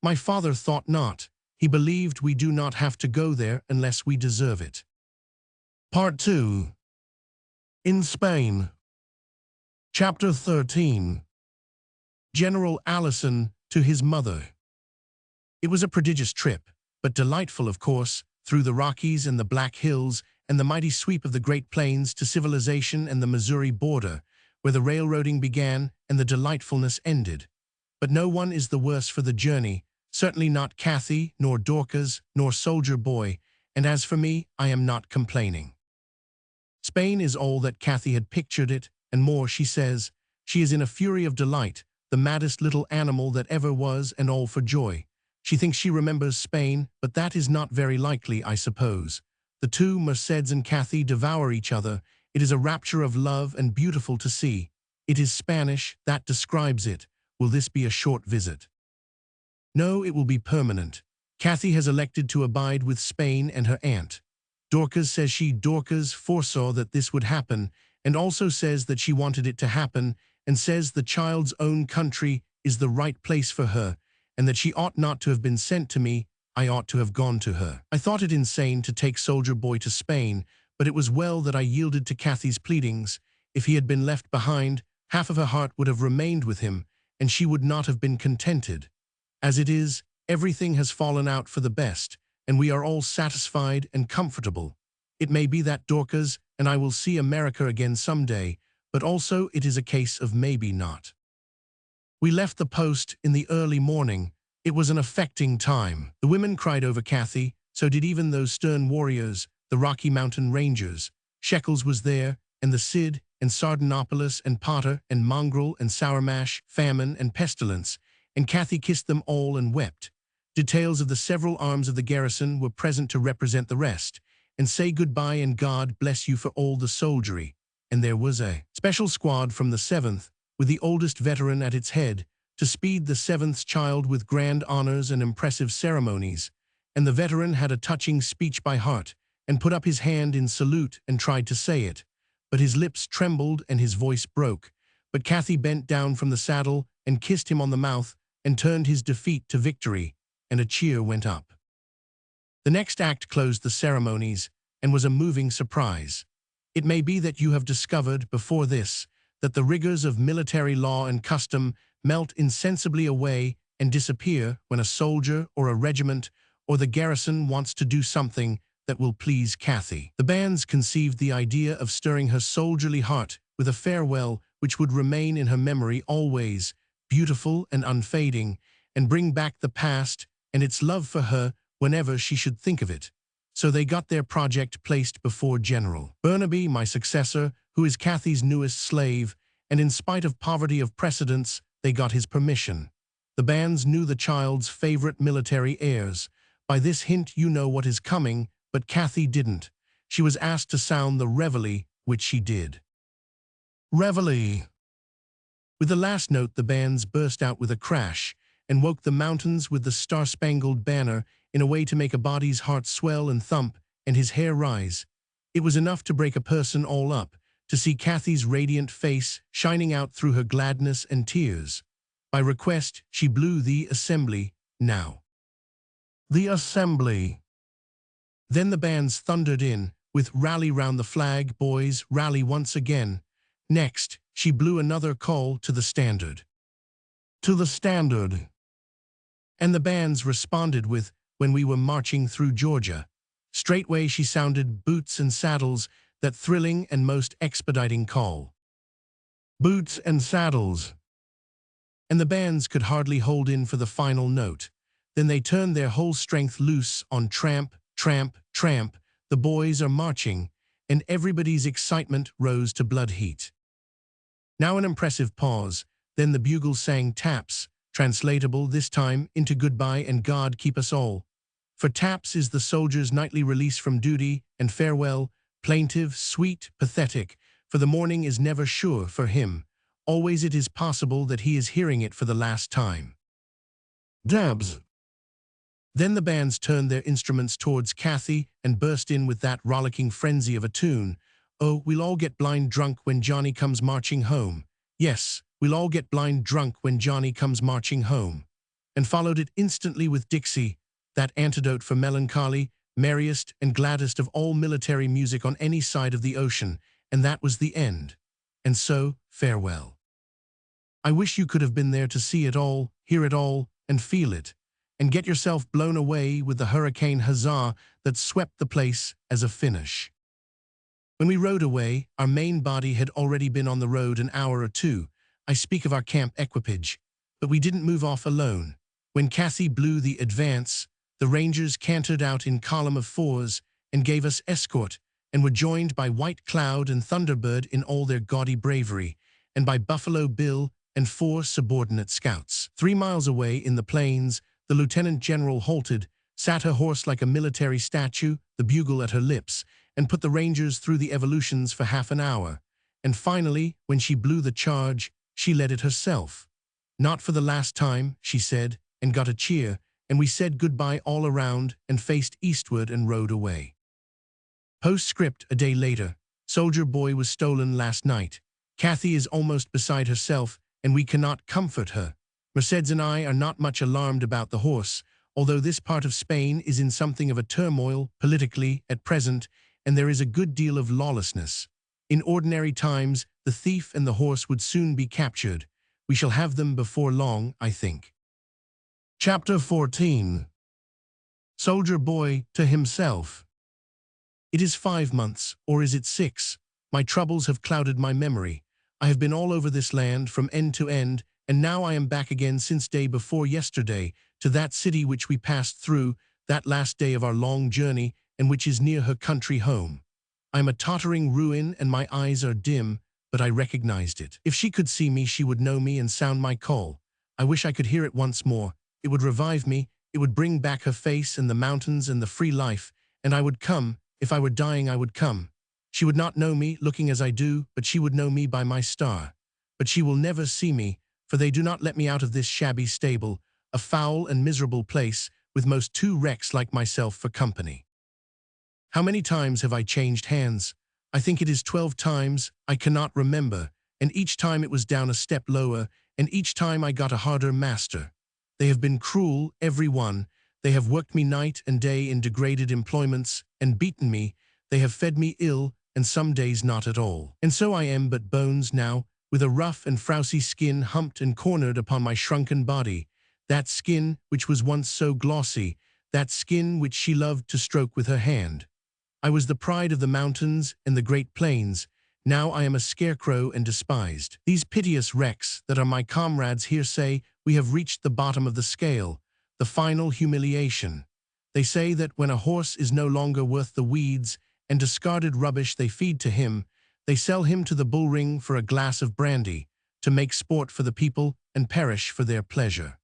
My father thought not. He believed we do not have to go there unless we deserve it. Part 2. In Spain. Chapter 13. General Allison to his mother. It was a prodigious trip, but delightful, of course, through the Rockies and the Black Hills and the mighty sweep of the Great Plains to civilization and the Missouri border, where the railroading began and the delightfulness ended. But no one is the worse for the journey, certainly not Kathy, nor Dorcas, nor Soldier Boy, and as for me, I am not complaining. Spain is all that Kathy had pictured it, and more, she says. She is in a fury of delight, the maddest little animal that ever was, and all for joy. She thinks she remembers Spain, but that is not very likely, I suppose. The two, Mercedes and Kathy, devour each other. It is a rapture of love and beautiful to see. It is Spanish, that describes it. Will this be a short visit? No, it will be permanent. Kathy has elected to abide with Spain and her aunt. Dorcas says Dorcas foresaw that this would happen, and also says that she wanted it to happen, and says the child's own country is the right place for her, and that she ought not to have been sent to me, I ought to have gone to her. I thought it insane to take Soldier Boy to Spain, but it was well that I yielded to Kathy's pleadings. If he had been left behind, half of her heart would have remained with him, and she would not have been contented. As it is, everything has fallen out for the best, and we are all satisfied and comfortable. It may be that Dorcas and I will see America again someday, but also it is a case of maybe not. We left the post in the early morning. It was an affecting time. The women cried over Kathy, so did even those stern warriors, the Rocky Mountain Rangers. Shekels was there, and the Cid, and Sardanapalus, and Potter, and Mongrel, and Sourmash, Famine, and Pestilence, and Kathy kissed them all and wept. Details of the several arms of the garrison were present to represent the rest, and say goodbye and God bless you for all the soldiery. And there was a special squad from the 7th, with the oldest veteran at its head, to speed the 7th's child with grand honors and impressive ceremonies, and the veteran had a touching speech by heart, and put up his hand in salute and tried to say it, but his lips trembled and his voice broke. But Kathy bent down from the saddle and kissed him on the mouth and turned his defeat to victory, and a cheer went up. The next act closed the ceremonies and was a moving surprise. It may be that you have discovered before this that the rigors of military law and custom melt insensibly away and disappear when a soldier or a regiment or the garrison wants to do something that will please Kathy. The bands conceived the idea of stirring her soldierly heart with a farewell which would remain in her memory always, beautiful and unfading, and bring back the past and its love for her whenever she should think of it. So they got their project placed before General Burnaby, my successor, who is Kathy's newest slave, and in spite of poverty of precedence, they got his permission. The bands knew the child's favorite military airs. By this hint you know what is coming, but Kathy didn't. She was asked to sound the reveille, which she did. Reveille. With the last note the bands burst out with a crash, and woke the mountains with the star-spangled banner in a way to make a body's heart swell and thump and his hair rise. It was enough to break a person all up, to see Kathy's radiant face shining out through her gladness and tears. By request, she blew the assembly, now. The assembly. Then the bands thundered in, with rally round the flag, boys, rally once again. Next, she blew another call to the standard. To the standard. And the bands responded with, when we were marching through Georgia. Straightway she sounded boots and saddles, that thrilling and most expediting call. Boots and saddles. And the bands could hardly hold in for the final note. Then they turned their whole strength loose on tramp, tramp, tramp, the boys are marching, and everybody's excitement rose to blood heat. Now an impressive pause, then the bugle sang taps, translatable this time into goodbye and God keep us all. For taps is the soldier's nightly release from duty and farewell, plaintive, sweet, pathetic, for the morning is never sure for him. Always it is possible that he is hearing it for the last time. Dabs. Then the bands turned their instruments towards Kathy and burst in with that rollicking frenzy of a tune. Oh, we'll all get blind drunk when Johnny comes marching home. Yes, we'll all get blind drunk when Johnny comes marching home. And followed it instantly with Dixie, that antidote for melancholy, merriest and gladdest of all military music on any side of the ocean, and that was the end. And so, farewell. I wish you could have been there to see it all, hear it all, and feel it, and get yourself blown away with the hurricane huzzah that swept the place as a finish. When we rode away, our main body had already been on the road an hour or two. I speak of our camp equipage, but we didn't move off alone. When Kathy blew the advance, the Rangers cantered out in column of fours and gave us escort, and were joined by White Cloud and Thunderbird in all their gaudy bravery, and by Buffalo Bill and 4 subordinate scouts. 3 miles away in the plains, the lieutenant general halted, sat her horse like a military statue, the bugle at her lips, and put the Rangers through the evolutions for half an hour. And finally, when she blew the charge, she led it herself. Not for the last time, she said, and got a cheer, and we said goodbye all around and faced eastward and rode away. Postscript: a day later, Soldier Boy was stolen last night. Kathy is almost beside herself, and we cannot comfort her. Mercedes and I are not much alarmed about the horse, although this part of Spain is in something of a turmoil politically at present, and there is a good deal of lawlessness. In ordinary times, the thief and the horse would soon be captured. We shall have them before long, I think. Chapter 14. Soldier Boy to Himself. It is 5 months, or is it 6? My troubles have clouded my memory. I have been all over this land from end to end, and now I am back again since day before yesterday, to that city which we passed through, that last day of our long journey, and which is near her country home. I am a tottering ruin, and my eyes are dim, but I recognized it. If she could see me, she would know me and sound my call. I wish I could hear it once more. It would revive me, it would bring back her face and the mountains and the free life, and I would come. If I were dying, I would come. She would not know me, looking as I do, but she would know me by my star. But she will never see me, for they do not let me out of this shabby stable, a foul and miserable place, with most 2 wrecks like myself for company. How many times have I changed hands? I think it is 12 times, I cannot remember, and each time it was down a step lower, and each time I got a harder master. They have been cruel, every one. They have worked me night and day in degraded employments, and beaten me. They have fed me ill, and some days not at all. And so I am but bones now, with a rough and frowsy skin humped and cornered upon my shrunken body, that skin which was once so glossy, that skin which she loved to stroke with her hand. I was the pride of the mountains and the great plains. Now I am a scarecrow and despised. These piteous wrecks that are my comrades here say we have reached the bottom of the scale, the final humiliation. They say that when a horse is no longer worth the weeds and discarded rubbish they feed to him, they sell him to the bull-ring for a glass of brandy, to make sport for the people and perish for their pleasure.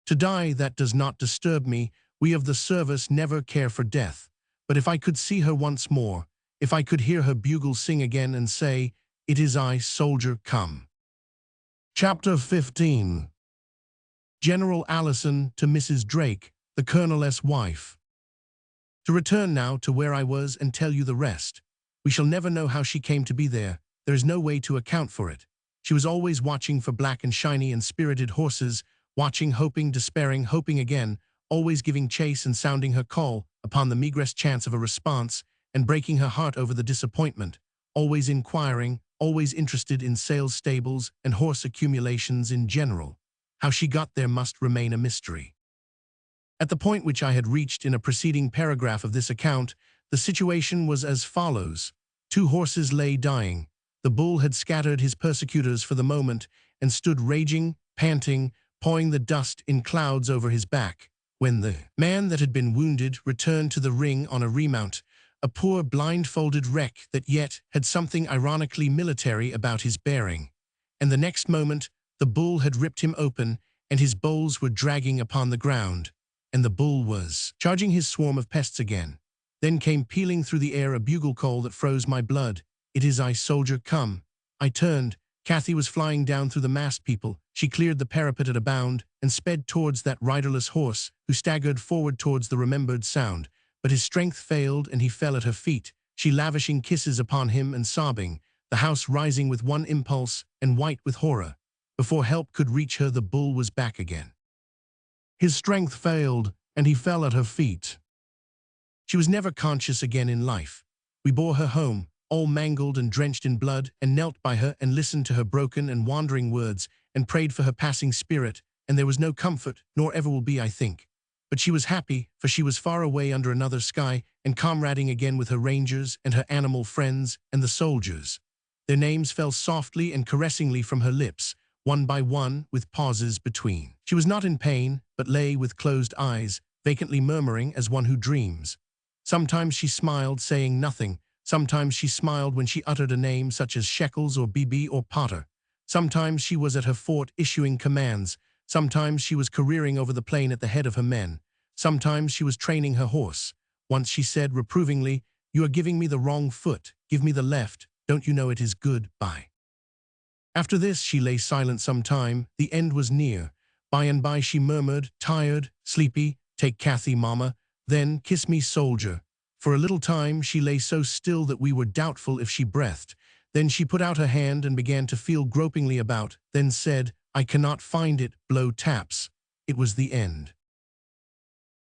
To die, that does not disturb me. We of the service never care for death. But if I could see her once more, if I could hear her bugle sing again and say, "It is I, soldier, come." Chapter 15. General Allison to Mrs. Drake, the Colonel's wife. To return now to where I was and tell you the rest. We shall never know how she came to be there. There is no way to account for it. She was always watching for black and shiny and spirited horses, watching, hoping, despairing, hoping again, always giving chase and sounding her call upon the meagrest chance of a response, and breaking her heart over the disappointment, always inquiring, always interested in sales stables and horse accumulations in general. How she got there must remain a mystery. At the point which I had reached in a preceding paragraph of this account, the situation was as follows. 2 horses lay dying. The bull had scattered his persecutors for the moment and stood raging, panting, pawing the dust in clouds over his back, when the man that had been wounded returned to the ring on a remount, a poor blindfolded wreck that yet had something ironically military about his bearing. And the next moment, the bull had ripped him open, and his bolts were dragging upon the ground, and the bull was charging his swarm of pests again. Then came pealing through the air a bugle call that froze my blood. "It is I, soldier, come." I turned. Kathy was flying down through the massed people. She cleared the parapet at a bound and sped towards that riderless horse, who staggered forward towards the remembered sound. But his strength failed, and he fell at her feet, she lavishing kisses upon him and sobbing, the house rising with one impulse and white with horror. Before help could reach her, the bull was back again. His strength failed, and he fell at her feet. She was never conscious again in life. We bore her home, all mangled and drenched in blood, and knelt by her and listened to her broken and wandering words, and prayed for her passing spirit, and there was no comfort, nor ever will be, I think. But she was happy, for she was far away under another sky, and comrading again with her rangers and her animal friends and the soldiers. Their names fell softly and caressingly from her lips, one by one, with pauses between. She was not in pain, but lay with closed eyes, vacantly murmuring as one who dreams. Sometimes she smiled, saying nothing. Sometimes she smiled when she uttered a name such as Shekels or BB or Potter. Sometimes she was at her fort issuing commands. Sometimes she was careering over the plain at the head of her men. Sometimes she was training her horse. Once she said reprovingly, "You are giving me the wrong foot. Give me the left. Don't you know it is good? Bye." After this she lay silent some time. The end was near. By and by she murmured, tired, sleepy, "Take Kathy, Mama. Then kiss me, soldier." For a little time she lay so still that we were doubtful if she breathed. Then she put out her hand and began to feel gropingly about, then said, "I cannot find it," blow taps. It was the end.